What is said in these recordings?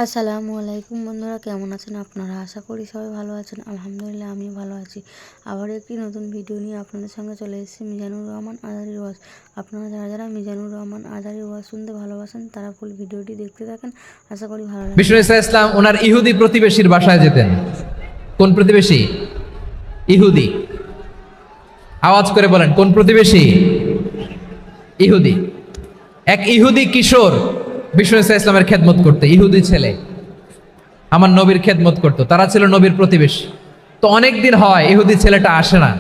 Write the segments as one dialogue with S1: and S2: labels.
S1: আসসালামু আলাইকুম বন্ধুরা, কেমন আছেন আপনারা? আশা করি সবাই ভালো আছেন। আলহামদুলিল্লাহ আমি ভালো আছি। আবার একটি নতুন ভিডিও নিয়ে আপনাদের সঙ্গে চলে এসেছি মিজানুর রহমান আজহারীর ওয়াজ। আপনারা যারা যারা মিজানুর রহমান আজহারীর ওয়াজ শুনতে ভালোবাসেন তারা ফুল ভিডিওটি দেখতে থাকেন, আশা করি ভালো লাগবে।
S2: বিষ্ণু ইসলাম ওনার ইহুদি প্রতিবেশীর বাসায় যেতেন। কোন প্রতিবেশী? ইহুদি। আওয়াজ করে বলেন, কোন প্রতিবেশী? ইহুদি। এক ইহুদি কিশোর বিষ্ণু ইসলামের খেদমত করতে, ইহুদি ছেলে আমার নবীর খেদমত করতো। তারা ছিল নবীর প্রতিবেশী। তো অনেক দিন হয় ইহুদি ছেলেটা আসে না।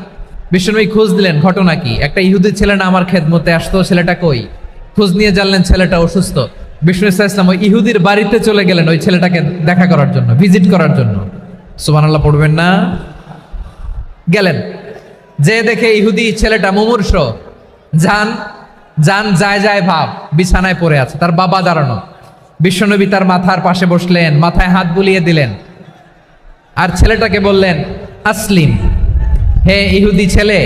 S2: বিষ্ণুনবী খোঁজ দিলেন, ঘটনা কি? একটা ইহুদি ছেলে না আমার খেদমতে আসতো, ছেলেটা কই? খোঁজ নিয়ে জানলেন ছেলেটা অসুস্থ। বিষ্ণু ইসলাম ওই ইহুদির বাড়িতে চলে গেলেন ওই ছেলেটাকে দেখা করার জন্য, ভিজিট করার জন্য। সুবহানাল্লাহ পড়বেন না? গেলেন, যে দেখে ইহুদি ছেলেটা মুমূর্ষ, যান যান যায় যায় ভাব, বিছানায় পড়ে আছে, তার বাবা দাঁড়ানো। বিশ্বনবী তার মাথার পাশে বসলেন, মাথায় হাত বুলিয়ে দিলেন, আর ছেলেটাকে বললেন, আসলিম, হে ইহুদি ছেলে,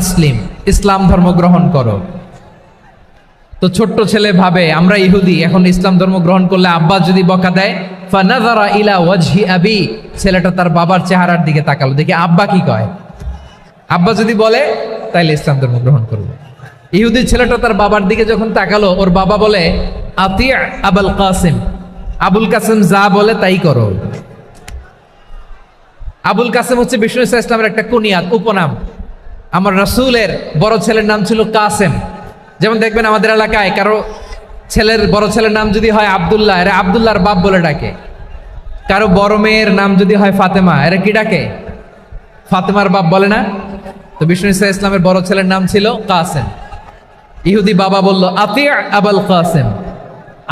S2: আসলিম, ইসলাম ধর্ম গ্রহণ করো। তো ছোট্ট ছেলে ভাবে আমরা ইহুদি, এখন ইসলাম ধর্ম গ্রহণ করলে আব্বা যদি বকা দেয়। ফানাযারা ইলা ওয়াজহি আবি, ছেলেটা তার বাবার চেহারার দিকে তাকালো, দেখি আব্বা কি কয়। আব্বা যদি বলে তাইলে ইসলাম ধর্ম গ্রহণ করবো। ইহুদি ছেলেটা তার বাবার দিকে যখন তাকালো, ওর বাবা বলে, আতি আবুল কাসিম, আবুল কাসিম যা বলে তাই করো। আবুল কাসিম হচ্ছে বিষ্ণু ইসলামের একটা কুনিয়াত, উপনাম। আমার রাসূলের বড় ছেলের নাম ছিল কাসেম। যেমন দেখবেন আমাদের এলাকায় কারো ছেলের বড় ছেলের নাম যদি হয় আব্দুল্লাহ, এরা আব্দুল্লাহর বাপ বলে ডাকে। কারো বড় মেয়ের নাম যদি হয় ফাতেমা, এরা কি ডাকে? ফাতেমার বাপ বলে না? তো বিষ্ণু ইসলামের বড় ছেলের নাম ছিল কাসেম। ইহুদি বাবা বলল, আতি আবুল কাসেম,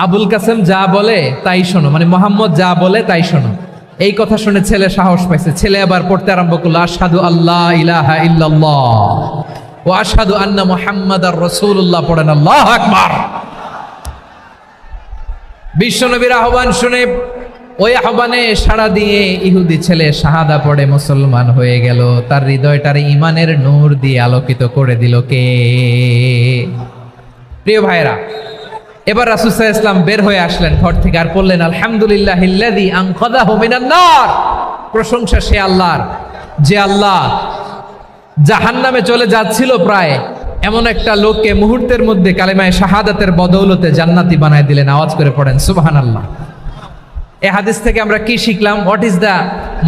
S2: আবুল কাসেম যা বলে তাই শোনো, মানে মোহাম্মদ যা বলে তাই শোনো। এই কথা শুনে ছেলে সাহস পাইছে। ছেলে আবার পড়তে আরম্ভ করলো, আশহাদু আল্লাহ ইলাহা ইল্লাল্লাহ ওয়া আশহাদু আন্না মুহাম্মাদার রাসূলুল্লাহ। পড়েন আল্লাহু আকবার। বিশ্বনবীর আহ্বান শুনে ওই আহ্বানে সাড়া দিয়ে ইহুদি ছেলে শাহাদা পড়ে মুসলমান হয়ে গেল। তার হৃদয়টার ইমানের নূর দিয়ে আলোকিত করে দিল কে? প্রিয় ভাইরা, এবার রাসূল সাল্লাল্লাহু আলাইহি ওয়াসাল্লাম বের হয়ে আসলেন ঘর থেকে, আর বললেন, আলহামদুলিল্লাহিল্লাযী আনকাযাহু মিনান নার। প্রশংসা সে আল্লাহর, যে আল্লাহ জাহান্নামে চলে যাচ্ছিল প্রায় এমন একটা লোককে মুহূর্তের মধ্যে কালেমায়ে শাহাদাতের বদৌলতে জান্নাতি বানায় দিলেন। আওয়াজ করে পড়েন সুবহানাল্লাহ। এই হাদিস থেকে আমরা কি শিখলাম? What is the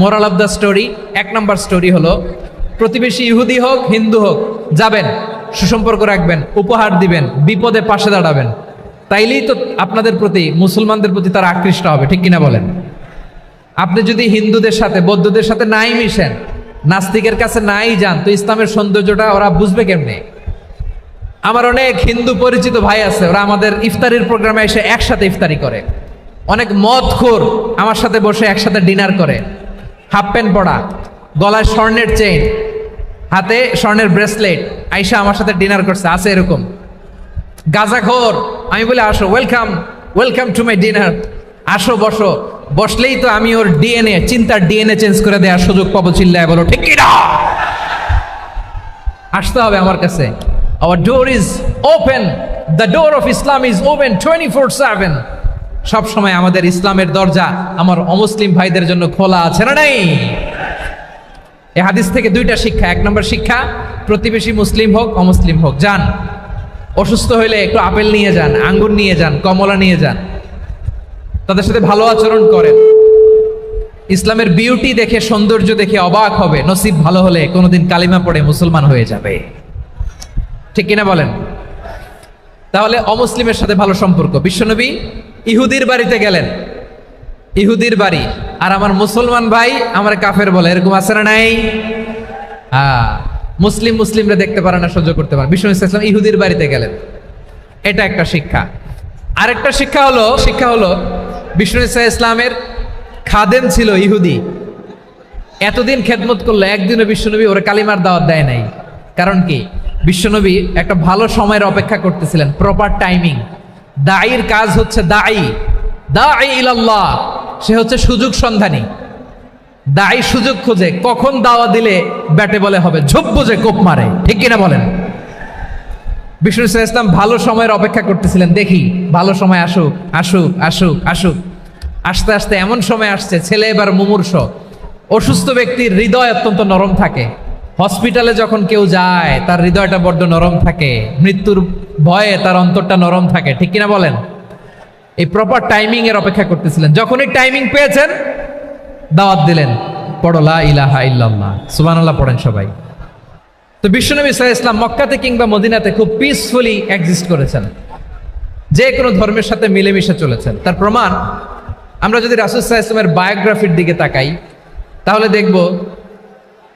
S2: moral of the story? এক নম্বর স্টোরি হলো, প্রতিবেশী ইহুদি হোক হিন্দু হোক, যাবেন, সুসম্পর্ক রাখবেন, উপহার দিবেন, বিপদে পাশে দাঁড়াবেন। তাইলেই তো আপনাদের প্রতি, মুসলমানদের প্রতি তারা আকৃষ্ট হবে, ঠিক কিনা বলেন? আপনি যদি হিন্দুদের সাথে বৌদ্ধদের সাথে নাই মিশেন, নাস্তিকের কাছে নাই যান, তো ইসলামের সৌন্দর্যটা ওরা বুঝবে কেমনে? আমার অনেক হিন্দু পরিচিত ভাই আছে, ওরা আমাদের ইফতারির প্রোগ্রামে এসে একসাথে ইফতারি করে। অনেক মদখোর আমার সাথে বসে একসাথে ডিনার করে, হাফ প্যান্ট পরা, গলায় স্বর্ণের চেইন, হাতে স্বর্ণের ব্রেসলেট, আইসা আমার সাথে ডিনার করছে, আছে এরকম। গাঁজাখোর, আমি বলি আসো, welcome welcome to my dinner, আসো বসো। বসলেই তো আমি ওর ডিএনএ, চিন্তার ডিএনএ চেঞ্জ করে দেওয়ার সুযোগ পাবো। চিল্লায় বলো ঠিক কিনা? আসতে হবে আমার কাছে। Our door is open. The door of Islam is open 24/7. সব সময় আমাদের ইসলামের দরজা আমার অমুসলিম ভাইদের জন্য খোলা আছে না নাই? এই হাদিস থেকে দুইটা শিক্ষা। এক নম্বর শিক্ষা, প্রতিবেশী মুসলিম হোক অমুসলিম হোক, যান, অসুস্থ হইলে একটু আপেল নিয়ে যান, আঙ্গুর নিয়ে যান, কমলা নিয়ে যান, তাদের সাথে ভালো আচরণ করেন। ইসলামের বিউটি দেখে, সৌন্দর্য দেখে অবাক হবে, নসিব ভালো হলে কোনোদিন কালিমা পড়ে মুসলমান হয়ে যাবে, ঠিক কিনা বলেন? তাহলে অমুসলিমের সাথে ভালো সম্পর্ক। বিশ্বনবী ইহুদির বাড়িতে গেলেন, ইহুদির বাড়ি, আর আমার মুসলমান ভাই আমার কাফের বলে, এরকম আছে না নাই? মুসলিম মুসলিমরা দেখতে পারে না, সহ্য করতে পারে। বিশ্বনবী সাল্লাল্লাহু আলাইহি ওয়াসাল্লাম ইহুদির বাড়িতে গেলেন, এটা একটা শিক্ষা। আরেকটা শিক্ষা হলো বিশ্বনবী সাল্লাল্লাহু আলাইহি ওয়াসাল্লামের খাদেম ছিল ইহুদি, এতদিন খেদমত করলো, একদিনও বিশ্বনবী ওরা কালিমার দাওয়াত দেয় নাই। কারণ কি? বিশ্বনবী একটা ভালো সময়ের অপেক্ষা করতেছিলেন, প্রপার টাইমিং। দাঈর কাজ হচ্ছে দাঈ ইলাল্লাহ, সে হচ্ছে সুযোগ সন্ধানী। দাঈ সুযোগ খোঁজে, কখন দাওয়া দিলে ব্যাটে বলে হবে, ঝোপ বুঝে কোপ মারে, ঠিক কিনা বলেন? বিষ্ণু ইসলাম ভালো সময়ের অপেক্ষা করতেছিলেন, দেখি ভালো সময় আসুক আসুক আসুক আসুক। আস্তে আস্তে এমন সময় আসছে, ছেলে এবার মুমূর্ষ। অসুস্থ ব্যক্তির হৃদয় অত্যন্ত নরম থাকে। হসপিটালে যখন কেউ যায় তার হৃদয়টা বড্ড নরম থাকে, মৃত্যুর ভয়ে তার অন্তরটা নরম থাকে, ঠিক কিনা বলেন? এই প্রপার টাইমিং এর অপেক্ষা করতেছিলেন। যখনই টাইমিং পেয়েছেন দাওয়াত দিলেন, পড়ো লা ইলাহা ইল্লাল্লাহ, সুবহানাল্লাহ পড়েন সবাই। তো বিশ্বনবী সাল্লাল্লাহু আলাইহি ওয়াসাল্লাম মক্কাতে কিংবা মদিনাতে খুব পিসফুলি এক্সিস্ট করেছেন, যে কোনো ধর্মের সাথে মিলেমিশে চলেছেন। তার প্রমাণ আমরা যদি রাসূল সাল্লাল্লাহু আলাইহি ওয়াসাল্লামের বায়োগ্রাফির দিকে তাকাই তাহলে দেখব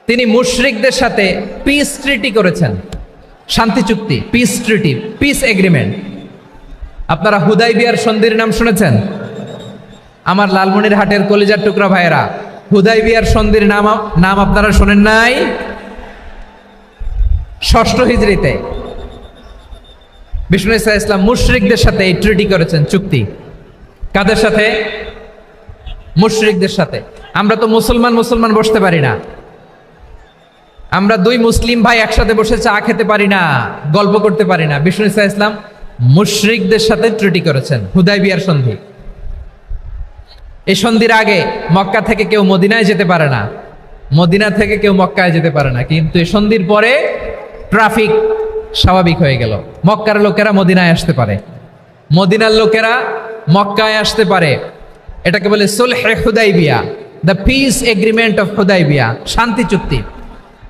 S2: তিনি মুশরিকদের সাথে পিস ট্রিটি করেছেন, শান্তি চুক্তি, পিস ট্রিটি, পিস এগ্রিমেন্ট। আপনারা হুদাইবিয়ার সন্ধির নাম শুনেছেন? আমার লালমনিরহাটের কলিজার টুকরা ভাইয়েরা, হুদাইবিয়ার সন্ধির নাম আপনারা শোনেন নাই? 6ষ্ঠ হিজরিতে বিষ্ণু ঈসা ইসলাম মুশরিকদের সাথে এই ট্রিটি করেছেন, চুক্তি। কাদের সাথে? মুশরিকদের সাথে। আমরা তো মুসলমান বসতে পারি না, আমরা দুই মুসলিম ভাই একসাথে বসে চা খেতে পারি না, গল্প করতে পারি না। বিষ্ণু ঈসা ইসলাম মুশরিকদের সাথে ট্রিটি করেছেন, হুদাইবিয়ার সন্ধি। এই সন্ধির আগে মক্কা থেকে কেউ মদিনায় যেতে পারে না, মদিনা থেকে কেউ মক্কায় যেতে পারে না। কিন্তু এই সন্ধির পরে ট্রাফিক স্বাভাবিক হয়ে গেল, মক্কার লোকেরা মদিনায় আসতে পারে, মদিনার লোকেরা মক্কায় আসতে পারে। এটাকে বলে সুলহে Hudaibiya, the peace agreement of Hudaibiya, শান্তি চুক্তি।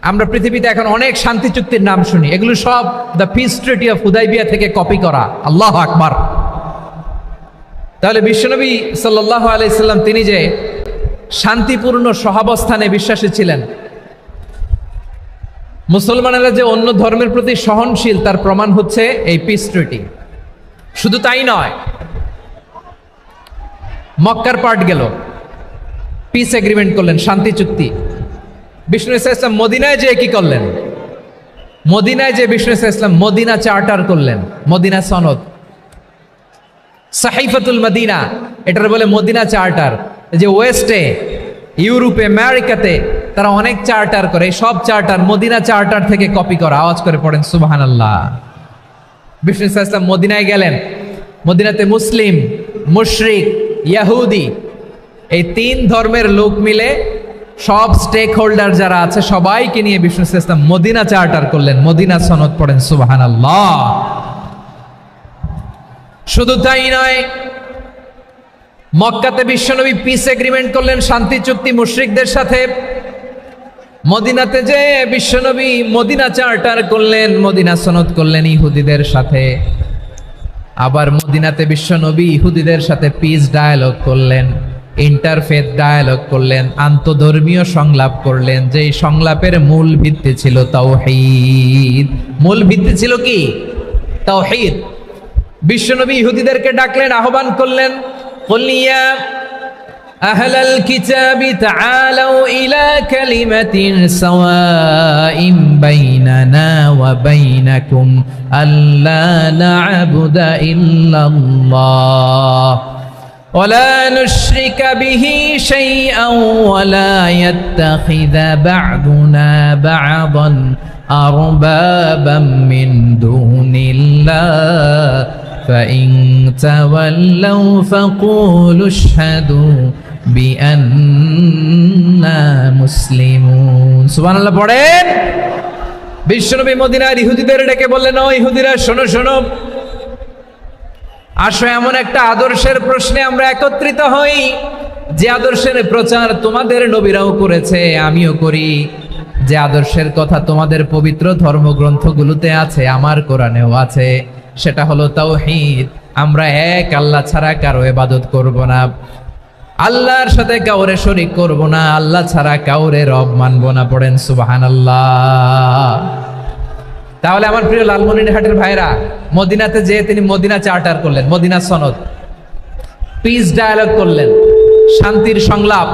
S2: আমরা পৃথিবীতে এখন অনেক শান্তি চুক্তির নাম শুনি, এগুলো সব the piece treaty of Hudaibiya থেকে কপি করা। আল্লাহু আকবার। তাহলে বিশ্বনবী সাল্লাল্লাহু আলাইহি সাল্লাম তিনি যে শান্তিপূর্ণ সহাবস্থানে বিশ্বাসী ছিলেন, মুসলমানেরা যে অন্য ধর্মের প্রতি সহনশীল তার প্রমাণ হচ্ছে এই পিস ট্রিটি। শুধু তাই নয়, মক্কার পার্ট গেল, পিস এগ্রিমেন্ট করলেন, শান্তি চুক্তি। বিষ্ণু ঈসা ইসলাম মদিনায় যে কি করলেন? মদিনায় যে বিষ্ণু ঈসা ইসলাম মদিনা চার্টার করলেন, মদিনা সনদ, সাহিফাতুল মদিনা, এটার বলে মদিনা চার্টার। যে ওয়েস্টে, ইউরোপে, আমেরিকাতে তারা অনেক চার্টার করে, সব চার্টার মদিনা চার্টার থেকে কপি করা। আওয়াজ করে পড়েন সুবহানাল্লাহ। বিষ্ণু ঈসা ইসলাম মদিনায় গেলেন, মদিনাতে মুসলিম, মুশরিক, ইয়াহুদি, এই 3 ধর্মের লোক মিলে সব স্টেক হোল্ডার যারা আছে সবাইকে নিয়ে বিষ্ণু ঈসা ইসলাম মদিনা চার্টার করলেন, মদিনা সনদ পড়েন সুবহানাল্লাহ। শুধু তাই নয়, মক্কাতে বিশ্বনবী পিস এগ্রিমেন্ট করলেন, শান্তি চুক্তি মুশরিকদের সাথে। মদিনাতে যে বিশ্বনবী মদিনা চার্টার করলেন, মদিনা সনদ করলেন ইহুদিদের সাথে। আবার মদিনাতে বিশ্বনবী ইহুদিদের সাথে পিস ডায়ালগ করলেন, ইন্টারফেথ ডায়ালগ করলেন, আন্তধর্মীয় সংলাপ করলেন। যেই সংলাপের মূল ভিত্তি ছিল তাওহীদ। মূল ভিত্তি ছিল কি? তাওহীদ। বিশ্বনবী ইহুদিদেরকে ডাকলেন, আহ্বান করলেন, কুল ইয়া আহলাল কিতাবি তাআলাউ ইলা কালিমাতিন সাওয়াইন বাইনানা ওয়া বাইনাকুম আল্লা না'বুদা ইল্লাল্লাহ ওয়া লা নুশরিকা বিহি শাইআন ওয়া লা ইয়াত্তাখিযা বা'দুনা বা'দান আরবাবাম মিন দুনিল্লাহ فإن تولوا فقولوا اشهدوا بأننا مسلمون সুবহান আল্লাহ পড়েন। বিশ্বনবী মদিনার ইহুদিদের ডেকে বললেন, ও ইহুদিরা শোনো শোনো, আসো এমন একটা আদর্শের প্রশ্নে আমরা একত্রিত হই যে আদর্শের প্রচার তোমাদের নবীরাও করেছে, আমিও করি। যে আদর্শের কথা তোমাদের পবিত্র ধর্মগ্রন্থগুলোতে আছে, আমার কোরআনেও আছে, সেটা হলো তাওহীদ। আমরা এক আল্লাহ ছাড়া কারো ইবাদত করব না, আল্লাহর সাথে কাউরে শরীক করব না, আল্লাহ ছাড়া কাউরে রব মানব না। পড়েন সুবহানাল্লাহ। তাহলে আমার প্রিয় লালমনিরহাটের ভাইরা, মদিনাতে যে তিনি মদিনা চার্টার করলেন, মদিনা সনদ, পিস ডায়ালগ করলেন, শান্তির সংলাপ,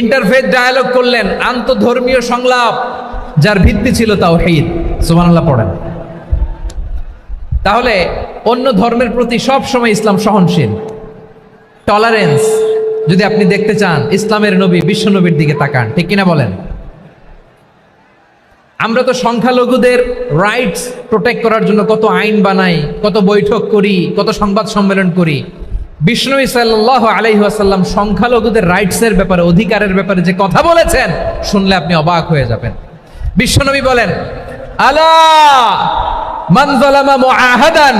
S2: ইন্টারফেথ ডায়ালগ করলেন, আন্তধর্মীয় সংলাপ, যার ভিত্তি ছিল তাওহীদ। সুবহানাল্লাহ পড়েন। তাহলে অন্য ধর্মের প্রতি সব সময় ইসলাম সহনশীল, টলারেন্স। যদি আপনি দেখতে চান ইসলামের নবী বিশ্ব নবীর দিকে তাকান, ঠিক কিনা বলেন? আমরা তো সংখ্যালঘুদের রাইটস প্রোটেক্ট করার জন্য কত আইন বানাই, কত বৈঠক করি, কত সংবাদ সম্মেলন করি। বিষ্ণু সাল্লাল্লাহু আলাইহি ওয়াসাল্লাম সংখ্যালঘুদের রাইটসের ব্যাপারে, অধিকারের ব্যাপারে যে কথা বলেছেন, শুনলে আপনি অবাক হয়ে যাবেন। বিশ্বনবী বলেন, আলা মান যালামা মুআহাদান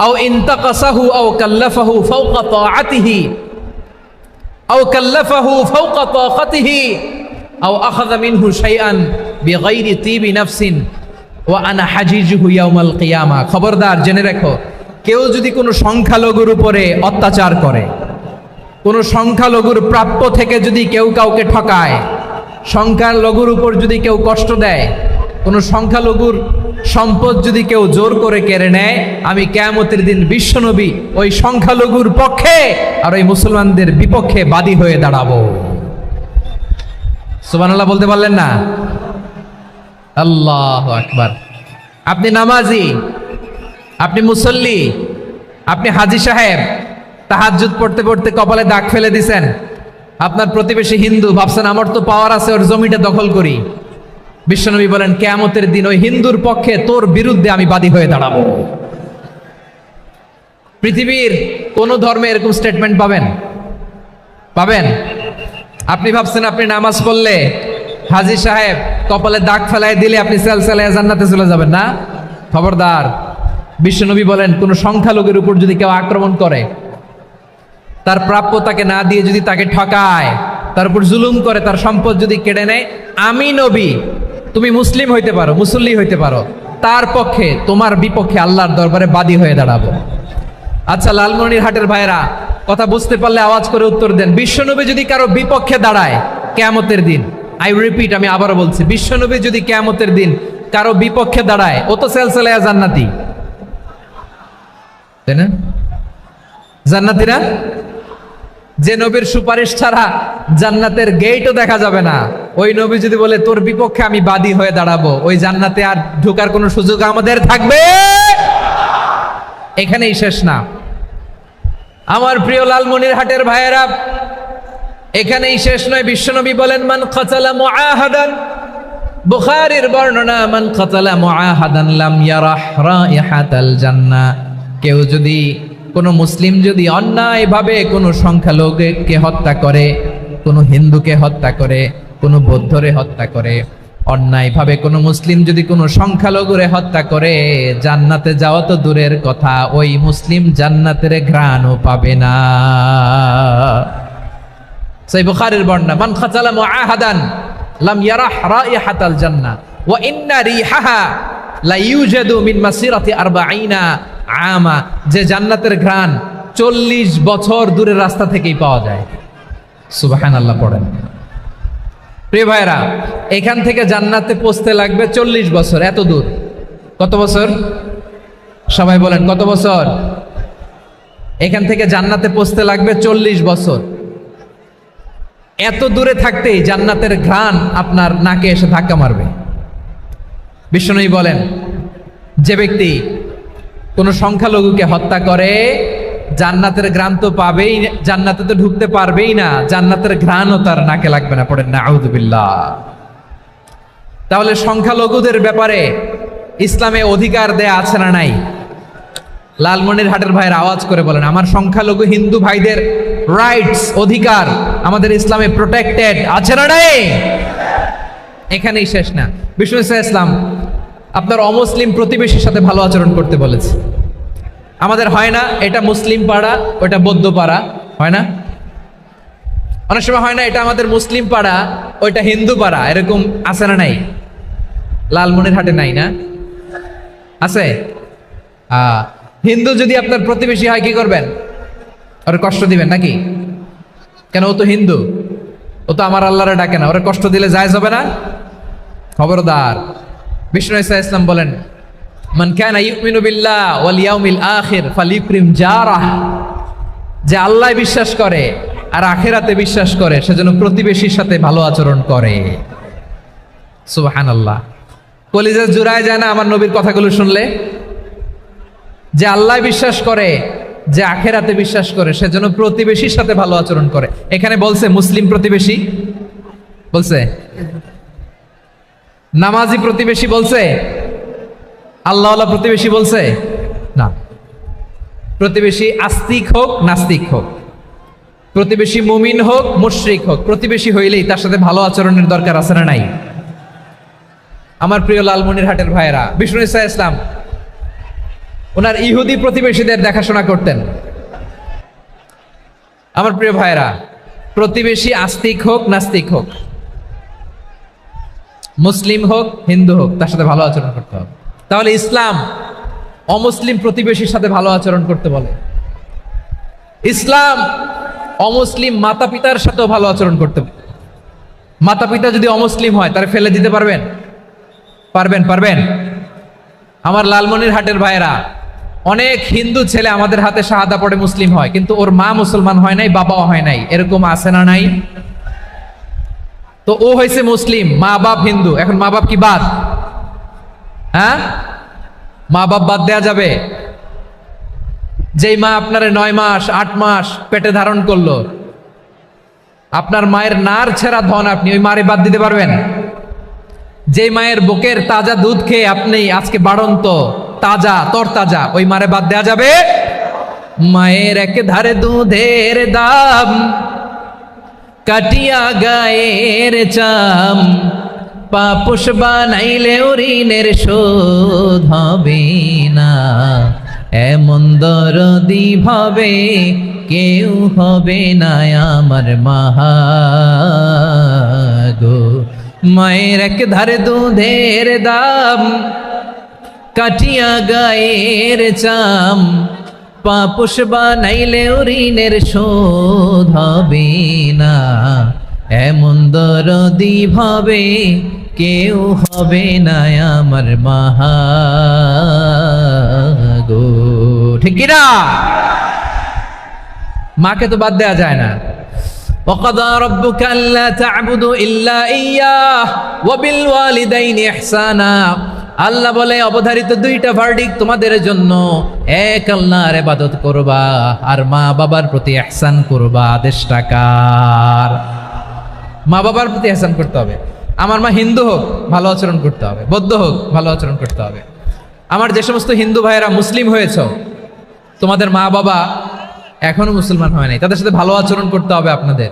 S2: আও ইনতাকাসাহু আও কাল্লাফাহু ফাওকা তাআতিহি আও কাল্লাফাহু ফাওকা তাকাতিহি আও আখাযা মিনহু শাইআন বিগাইরি তিবি নাফসিন ওয়া আনা হাজিজুহু ইয়াউমাল কিয়ামা। খবরদার, জেনে রাখো, কেউ যদি কোনো সংখ্যালঘুর উপরে অত্যাচার করে, কোনো সংখ্যালঘুর প্রাপ্য থেকে যদি কেউ কাউকে ঠকায়, সংখ্যালঘুর উপর যদি কেউ কষ্ট দেয়, কোনো সংখ্যালঘুর সম্পদ যদি কেউ জোর করে কেড়ে নেয়, আমি কিয়ামতের দিন বিশ্বনবী ওই সংখ্যালঘুর পক্ষে আর ওই মুসলমানদের বিপক্ষে বাদী হয়ে দাঁড়াবো। সুবহানাল্লাহ বলতে পারলেন না? আল্লাহু আকবার। আপনি নামাজি, আপনি মুসল্লি, আপনি হাজী সাহেব, তাহাজ্জুদ পড়তে পড়তে কপালে দাগ ফেলে দিছেন, আপনার প্রতিবেশী হিন্দু, ভাবছেন আমার তো পাওয়ার আছে, ওর জমিটা দখল করি। বিশ্বনবী বলেন, কিয়ামতের দিন ওই হিন্দুর পক্ষে তোর বিরুদ্ধে আমি বাদী হয়ে দাঁড়াবো। পৃথিবীর কোন ধর্মে এরকম স্টেটমেন্ট পাবেন? পাবেন? আপনি ভাবছেন আপনি নামাজ পড়লে হাজী সাহেব কপালে দাগ ফেলায় দিলে আপনি সেলসেলায় জান্নাতে চলে যাবেন না? খবরদার। বিশ্বনবী বলেন, কোন সংখ্যালঘুর উপর যদি কেউ আক্রমণ করে, তার প্রাপ্য তাকে না দিয়ে যদি তাকে ঠকায়, তার উপর জুলুম করে, তার সম্পদ যদি কেড়ে নেয়, আমি নবী, তুমি মুসলিম হইতে পারো, মুসল্লি হইতে পারো, তার পক্ষে, তোমার বিপক্ষে আল্লাহর দরবারে বাদী হয়ে দাঁড়াবো। আচ্ছা লালমনিরহাটের ভাইরা, কথা বুঝতে পারলে আওয়াজ করে উত্তর দেন। বিশ্বনবী যদি কারো বিপক্ষে দাঁড়ায় কিয়ামতের দিন, আই রিপিট, আমি আবারও বলছি, বিশ্বনবী যদি কিয়ামতের দিন কারো বিপক্ষে দাঁড়ায়, ও তো সেলসেলায়া জান্নাতি, তাই না? জান্নাতি না? যে নবীর সুপারিশ ছাড়া জান্নাতের গেটও দেখা যাবে না, ওই নবী যদি বলে তোর বিপক্ষে আমি বাদী হয়ে দাঁড়াবো, ওই জান্নাতে আর ঢোকার কোনো সুযোগ আমাদের থাকবে? এখানেই শেষ না আমার প্রিয় লালমনিরহাটের ভাইয়েরা, এখানেই শেষ নয়। বিশ্বনবী বলেন, মান কাতালা মুআহাদান, বুখারীর বর্ণনা, মান কাতালা মুআহাদান লাম ইয়ারাহ রাইহাতাল জান্নাহ। কেউ যদি, কোনো মুসলিম যদি অন্যায়ভাবে কোনো সংখ্যালঘুকে হত্যা করে, কোনো হিন্দুকে হত্যা করে, কোনো বৌদ্ধরে হত্যা করে, অন্যায়ভাবে কোনো মুসলিম যদি কোনো সংখ্যালঘুরে হত্যা করে, জান্নাতে যাওয়া তো দূরের কথা, ওই মুসলিম জান্নাতের ঘ্রাণও পাবে না। সেই বুখারীর বর্ণনা, মান কাতালা মুআহাদান লাম ইয়ারাহ রাইহাতাল জান্নাহ ওয়া ইন্না রিহাহা লা ইউজাদু মিন মাসিরাতি 40 আমা। যে জান্নাতের ঘ্রাণ 40 বছর দূরের রাস্তা থেকেই পাওয়া যায়। সুবহানাল্লাহ পড়েন। প্রিয় ভাইরা, এখান থেকে জান্নাতে পৌঁছতে লাগবে 40 বছর। এত দূর। কত বছর? সবাই বলেন কত বছর? এখান থেকে জান্নাতে পৌঁছতে লাগবে 40 বছর। এত দূরে থাকতেই জান্নাতের ঘ্রাণ আপনার নাকে এসে ধাক্কা মারবে। বিশ্বনবী বলেন, যে ব্যক্তি কোনো সংখ্যালঘুকে হত্যা করে, জান্নাতের ঘ্রাণ তো পাবেই, জান্নাতে তো ঢুকতে পারবেই না, জান্নাতের ঘ্রাণও তার নাকে লাগবে না। পড়েন না আউযুবিল্লাহ। তাহলে সংখ্যালঘুদের ব্যাপারে ইসলামে অধিকার দেয়া আছে না নাই? লালমনিরহাটের ভাইয়ের আওয়াজ করে বলেন, আমার সংখ্যালঘু হিন্দু ভাইদের রাইটস, অধিকার আমাদের ইসলামে প্রোটেক্টেড আছে না নাই? এখানেই শেষ না। বিষ্ণু ইসলাম আপনার অমুসলিম প্রতিবেশীর সাথে ভালো আচরণ করতে বলেছে। আমাদের হয় না এটা মুসলিম পাড়া, ওটা বৌদ্ধ পাড়া, হয় না? অনেক সময় হয় না এটা আমাদের মুসলিম পাড়া, ওইটা হিন্দু পাড়া, এরকম আছে না নাই? লালমনিরহাটে নাই না? আছে? হিন্দু যদি আপনার প্রতিবেশী হয় কি করবেন? ওর কষ্ট দিবেন নাকি? কেন? ও তো হিন্দু, ও তো আমার আল্লাহরে ডাকে না, ওরা কষ্ট দিলে জায়েজ হবে না? খবরদার। বিষ্ণু ইসলাম বলেন, মান কানা ইউমিনু বিল্লাহ ওয়াল ইয়াউমিল আখির ফালিউকরিম জারাহ। যে আল্লাহ বিশ্বাস করে আর আখিরাতে বিশ্বাস করে, সেজন্য প্রতিবেশীর সাথে ভালো আচরণ করে। সুবহানাল্লাহ। কলিজা জুড়ায় যায় না আমার নবীর কথাগুলো শুনলে? যে আল্লাহ বিশ্বাস করে, যে আখিরাতে বিশ্বাস করে, সেজন্য প্রতিবেশীর সাথে ভালো আচরণ করে। এখানে বলছে মুসলিম প্রতিবেশী, বলছে নামাজি প্রতিবেশী, বলছে আল্লাহওয়ালা প্রতিবেশী, বলছে না। প্রতিবেশী আস্তিক হোক নাস্তিক হোক, প্রতিবেশী মুমিন হোক মুশরিক হোক, প্রতিবেশী হইলেই তার সাথে ভালো আচরণের দরকার আছে না নাই? আমার প্রিয় লালমনিরহাটের ভাইয়েরা, বিষ্ণু ইসা ইসলাম ওনার ইহুদি প্রতিবেশীদের দেখাশোনা করতেন। আমার প্রিয় ভাইয়েরা, প্রতিবেশী আস্তিক হোক নাস্তিক হোক, মুসলিম হোক হিন্দু হোক, তার সাথে ভালো আচরণ করতে হবে। তাহলে ইসলাম অমুসলিম প্রতিবেশীর সাথে ভালো আচরণ করতে বলে। ইসলাম অমুসলিম মাতা পিতার সাথেও ভালো আচরণ করতে বলে। মাতা পিতা যদি অমুসলিম হয় তারা ফেলে দিতে পারবেন? পারবেন? আমার লালমনিরহাটের ভাইয়েরা, অনেক হিন্দু ছেলে আমাদের হাতে শাহাদা পড়ে মুসলিম হয়, কিন্তু ওর মা মুসলমান হয় নাই, বাবাও হয় নাই, এরকম আছে না নাই? তো ও হয়েছে মুসলিম, মা বাপ হিন্দু, এখন মা বাপ কি বাদ? হ্যাঁ, মা বাপ বাদ দেয়া যাবে? যেই মা আপনার 9 মাস 8 মাস পেটে ধারণ করলো, আপনার মায়ের নার ছেঁড়া ধন, আপনি ওই মারে বাদ দিতে পারবেন? যেই মায়ের বুকের তাজা দুধ খেয়ে আপনি আজকে বাড়ন্ত তাজা তরতাজা, ওই মারে বাদ দেয়া যাবে? মায়ের এক ধারে দুধের দাম, কাটিয়া গায়ের চাম, পাপুষ বানাইলে ঋণের শোধ হবে না, এমন দরদি ভাবে কেউ হবে না আমার মাগো। মায়ের এক ধারে দুধের দাম, কাটিয়া গায়ের চাম, পাপুষ বানাইলে ঋণের শোধ হবে না, এমন দরদি ভাবে কেউ হবে না আমার মাগো। ঠিক কিনা? মাকে তো বাদ দেয়া যায় না। وَقَضَى رَبُّكَ أَلَّا تَعْبُدُوا إِلَّا إِيَّاهُ وَبِالْوَالِدَيْنِ إِحْسَانًا। আল্লাহ বলে অবধারিত 2টা ভার্ডিক্ট তোমাদের জন্য, এক আল্লাহর ইবাদত করবা আর মা বাবার প্রতি ইহসান করবা। আদেশটা কার? মা বাবার প্রতি ইহসান করতে হবে। আমার মা হিন্দু হোক ভালো আচরণ করতে হবে, বৌদ্ধ হোক ভালো আচরণ করতে হবে। আমার যে সমস্ত হিন্দু ভাইয়েরা মুসলিম হয়েছে, তোমাদের মা বাবা এখনো মুসলমান হয় নাই, তাদের সাথে ভালো আচরণ করতে হবে। আপনাদের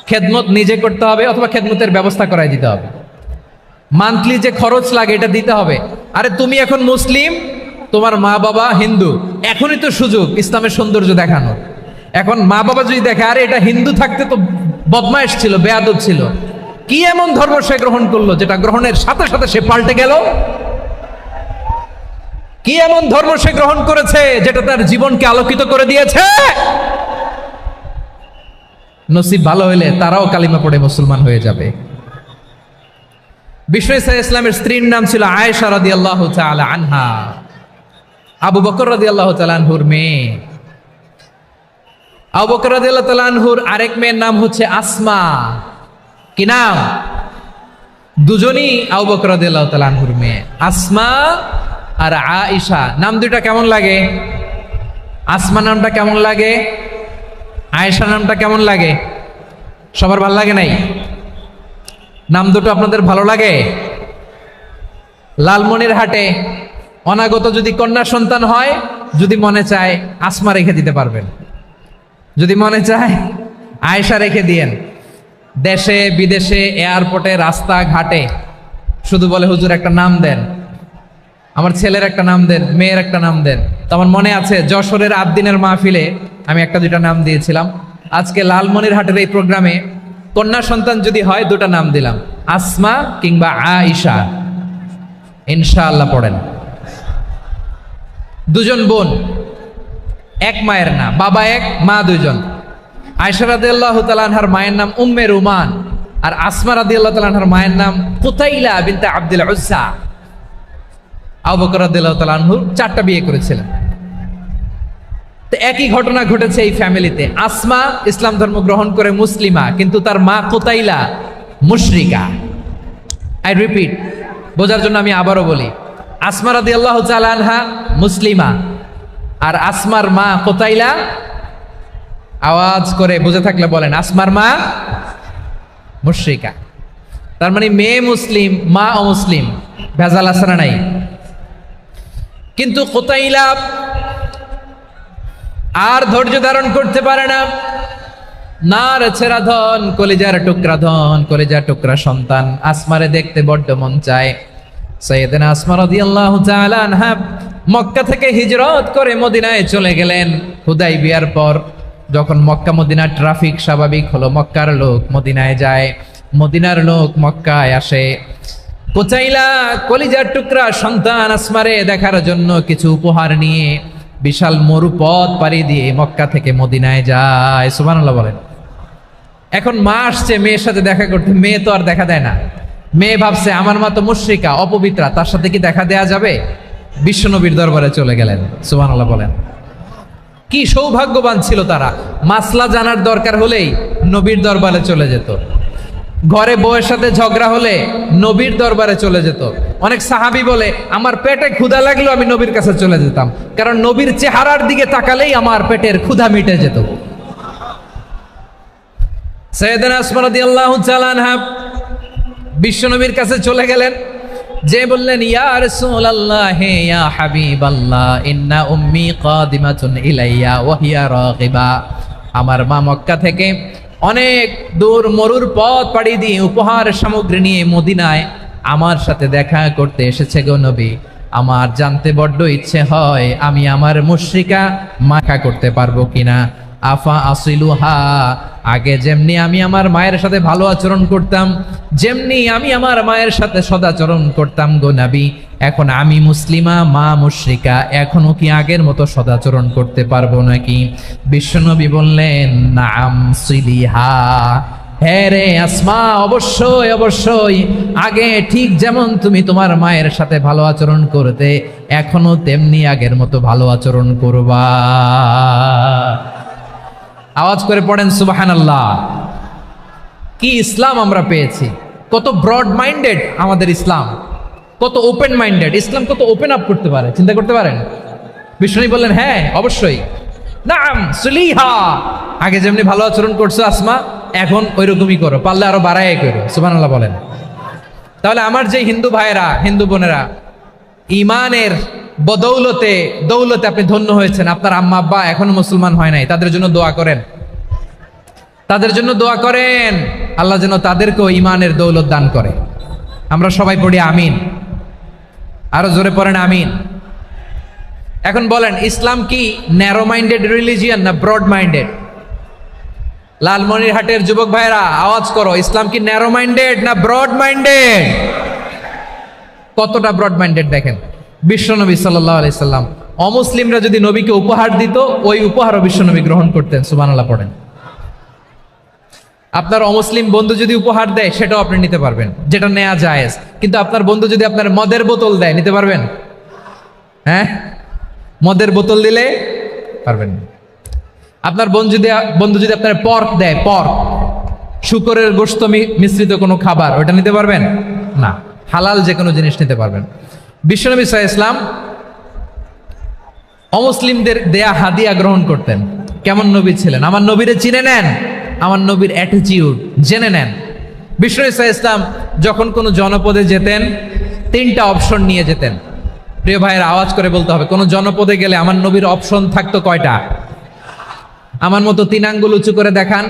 S2: খেদমত নিজে করতে হবে অথবা খেদমতের ব্যবস্থা করাই দিতে হবে। মান্থলি যে খরচ লাগে এটা দিতে হবে। আরে তুমি এখন মুসলিম, তোমার মা বাবা হিন্দু, এখনই তো সুযোগ ইসলামের সৌন্দর্য দেখানোর। এখন মা বাবা যদি দেখে আরে এটা হিন্দু থাকতে তো বদমাইশ ছিল, বেয়াদব ছিল, কি এমন ধর্ম সে গ্রহণ করলো যেটা গ্রহণের সাথে সাথে সে পাল্টে গেল? কি এমন ধর্ম সে গ্রহণ করেছে যেটা তার জীবনকে আলোকিত করে দিয়েছে? নসিব ভালো হইলে তারাও কালিমা পড়ে মুসলমান হয়ে যাবে। বিষ্ণু ইসা ইসলামের স্ত্রীর নাম ছিল আয়েশা রাদিয়াল্লাহু তাআলা আনহা, আবু বকর রাদিয়াল্লাহু তাআলা আনহুর মেয়ে। আবু বকর রাদিয়াল্লাহু তাআলা আনহুর আরেক মেয়ের নাম হচ্ছে আসমা। কি নাম? দুজনই আবু বকর রাদিয়াল্লাহু তাআলা আনহুর মেয়ে, আসমা আর আয়েশা। নাম দুইটা কেমন লাগে? আসমা নামটা কেমন লাগে? আয়েশা নামটা কেমন লাগে? সবার ভালো লাগে নাই? নাম দুটো আপনাদের ভালো লাগে? লালমনিরহাটে অনাগত যদি কন্যা সন্তান হয়, যদি মনে চায় আসমা রেখে দিতে পারবেন, যদি মনে চায় আয়েশা রেখে দিয়েন। দেশে বিদেশে এয়ারপোর্টে রাস্তাঘাটে শুধু বলে হুজুর একটা নাম দেন, আমার ছেলের একটা নাম দেন, মেয়ের একটা নাম দেন। তো আমার মনে আছে যশোরের 8 দিনের মাহফিলে আমি 1-2টা নাম দিয়েছিলাম। আজকে লালমনিরহাটের এই প্রোগ্রামে কন্যা সন্তান যদি হয় 2টা নাম দিলাম, আসমা কিংবা আয়েশা। ইনশাআল্লাহ পড়েন। দুজন বোন, এক মায়ের না, বাবা এক মা দুইজন। আয়েশা রাদিয়াল্লাহু তাআলা আনহার মায়ের নাম উম্মে রুমান, আর আসমা রাদিয়াল্লাহু তাআলা আনহার মায়ের নাম কুতাইলা বিনতে আব্দুল উজ্জা। আবু বকর রাদিয়াল্লাহু তাআলা আনহু 4টা বিয়ে করেছিলেন। তো একই ঘটনা ঘটেছে এই ফ্যামিলিতে। আসমা ইসলাম ধর্ম গ্রহণ করে মুসলিমা, কিন্তু তার মা কুতাইলা মুশরিকা। আই রিপিট, বোঝার জন্য আমি আবারও বলি, আসমা রাদিয়াল্লাহু তাআলা আনহা মুসলিমা, আর আসমার মা কুতাইলা, আওয়াজ করে বুঝে থাকলে বলেন, আসমার মা মুশরিকা। তার মানে মেয়ে মুসলিম, মা অমুসলিম। ভেজাল আছে না নাই? কিন্তু কুতাইলা আর ধৈর্য ধারণ করতে পারে না। নার ছেড়া ধন, কলিজার টুকরা ধন, কলিজার টুকরা সন্তান আসমারে দেখতে বড্ড মন চায়। সাইয়েদনা আসমা রাদিয়াল্লাহু তাআলা আনহা মক্কা থেকে হিজরত করে মদিনায় চলে গেলেন হুদাইবিয়ার পর। যখন মক্কা মদিনার ট্রাফিক স্বাভাবিক হলো, মক্কার লোক মদিনায় যায়, মদিনার লোক মক্কায় আসে। কোচাইলা কলিজার টুকরা সন্তান আসমারে দেখার জন্য কিছু উপহার নিয়ে বিশাল মরুপথ পাড়ি দিয়ে মক্কা থেকে মদিনায় যায়। সুবহানাল্লাহ বলেন। এখন মা আসছে মেয়ের সাথে দেখা করতে, মেয়ে তো আর দেখা দেয় না। মেয়ে ভাবছে আমার মা তো মুশরিকা, অপবিত্রা, তার সাথে কি দেখা দেয়া যাবে? বিশ্বনবীর দরবারে চলে গেলেন। সুবহানাল্লাহ বলেন। কি সৌভাগ্যবান ছিল তারা, মাসলা জানার দরকার হলেই নবীর দরবারে চলে যেত। ঘরে বউয়ের সাথে ঝগড়া হলে নবীর দরবারে চলে যেত। অনেক সাহাবী বলে আমার পেটে ক্ষুধা লাগলো আমি নবীর কাছে চলে যেতাম, কারণ নবীর চেহারার দিকে তাকালেই আমার পেটের ক্ষুধা মিটে যেত। সাইয়েদনা আসমা রাদিয়াল্লাহু তাআলা আনহা বিশ্বনবীর কাছে চলে গেলেন, যে বললেন ইয়া রাসূলুল্লাহ ইয়া হাবিবাল্লাহ ইন্না উম্মি কাদিমাতুন ইলাইয়া ওয়া হিয়া রাগিবা। আমার মা মক্কা থেকে অনেক দূর মরুর পথ পাড়ি দিয়ে উপহার সামগ্রী নিয়ে মদিনায় আমার সাথে দেখা করতে এসেছে গো নবী। আমার জানতে বড্ড ইচ্ছে হয় আমি আমার মুশরিকা মাখা করতে পারবো কিনা। আফা আসিলুহা, আগে যেমনি আমি আমার মায়ের সাথে ভালো আচরণ করতাম, যেমনি আমি আমার মায়ের সাথে সদাচরণ করতাম গো নবী, এখন আমি মুসলিমা মা মুশরিকা, এখনো কি আগের মতো সদাচরণ করতে পারবো নাকি? বিশ্বনবী বললেন নাম সিলিহা, হ্যাঁ রে আসমা, অবশ্যই অবশ্যই, আগে ঠিক যেমন তুমি তোমার মায়ের সাথে ভালো আচরণ করতে এখনো তেমনি আগের মতো ভালো আচরণ করবা। আওয়াজ করে পড়েন সুবহানাল্লাহ। কি ইসলাম আমরা পেয়েছি, কত ব্রড মাইন্ডেড আমাদের ইসলাম, কত ওপেন মাইন্ডেড ইসলাম, কত ওপেন আপ করতে পারে, চিন্তা করতে পারেন। বিষ্ণু বললেন হ্যাঁ অবশ্যই, নাম সুলিহা, আগে যেমনি ভালো আচরণ করছো আসমা এখন ওইরকমই করো, পারলে আরো বাড়াই করো। সুবহানাল্লাহ বলেন। তাহলে আমার যে হিন্দু ভাইয়েরা হিন্দু বোনেরা ইমানের বদৌলতে দৌলতে আপনি ধন্য হয়েছেন, আপনার আম্মা আব্বা এখনো মুসলমান হয় নাই, তাদের জন্য দোয়া করেন, তাদের জন্য দোয়া করেন, আল্লাহ যেন তাদেরকেও ইমানের দৌলত দান করে। আমরা সবাই পড়ি আমিন, আরো জোরে পড়েন আমিন। এখন বলেন ইসলাম কি ন্যারো মাইন্ডেড রিলিজিয়ান না ব্রড মাইন্ডেড? লালমনিরহাটের যুবক ভাইরা আওয়াজ করো, ইসলাম কি ন্যারো মাইন্ডেড না ব্রড মাইন্ডেড? কতটা ব্রড মাইন্ডেড দেখেন। বিশ্বনবী সাল্লাল্লাহু আলাইহি সাল্লাম অমুসলিমরা যদি নবীকে উপহার দিত ওই উপহারও বিশ্বনবী গ্রহণ করতেন। সুবহানাল্লাহ পড়েন। আপনার অমুসলিম বন্ধু যদি উপহার দেয় সেটাও আপনি নিতে পারবেন, যেটা নেওয়া জায়েজ। কিন্তু আপনার বন্ধু যদি আপনার মদের বোতল দেয় নিতে পারবেন? হ্যাঁ, মদের বোতল দিলে পারবেন না। আপনার বন্ধু যদি আপনার পর্ক দেয়, পর্ক শুকরের গোশত মিশ্রিত কোনো খাবার, ওটা নিতে পারবেন না। হালাল যে কোনো জিনিস নিতে পারবেন। বিশ্বনবী সাল্লাল্লাহু আলাইহি ওয়াসাল্লাম অমুসলিমদের দেয়া হাদিয়া গ্রহণ করতেন। কেমন নবী ছিলেন, আমার নবীরে চিনে নেন, আমার নবীর অ্যাটিটিউড জেনে নেন। বিশ্বনবী সাল্লাল্লাহু আলাইহি ওয়াসাল্লাম যখন কোনো জনপদে যেতেন 3টা অপশন নিয়ে যেতেন। প্রিয় ভাইয়ের আওয়াজ করে বলতে হবে, কোন জনপদে গেলে আমার নবীর অপশন থাকতো কয়টা? আমার মতো 3 আঙ্গুল উঁচু করে দেখান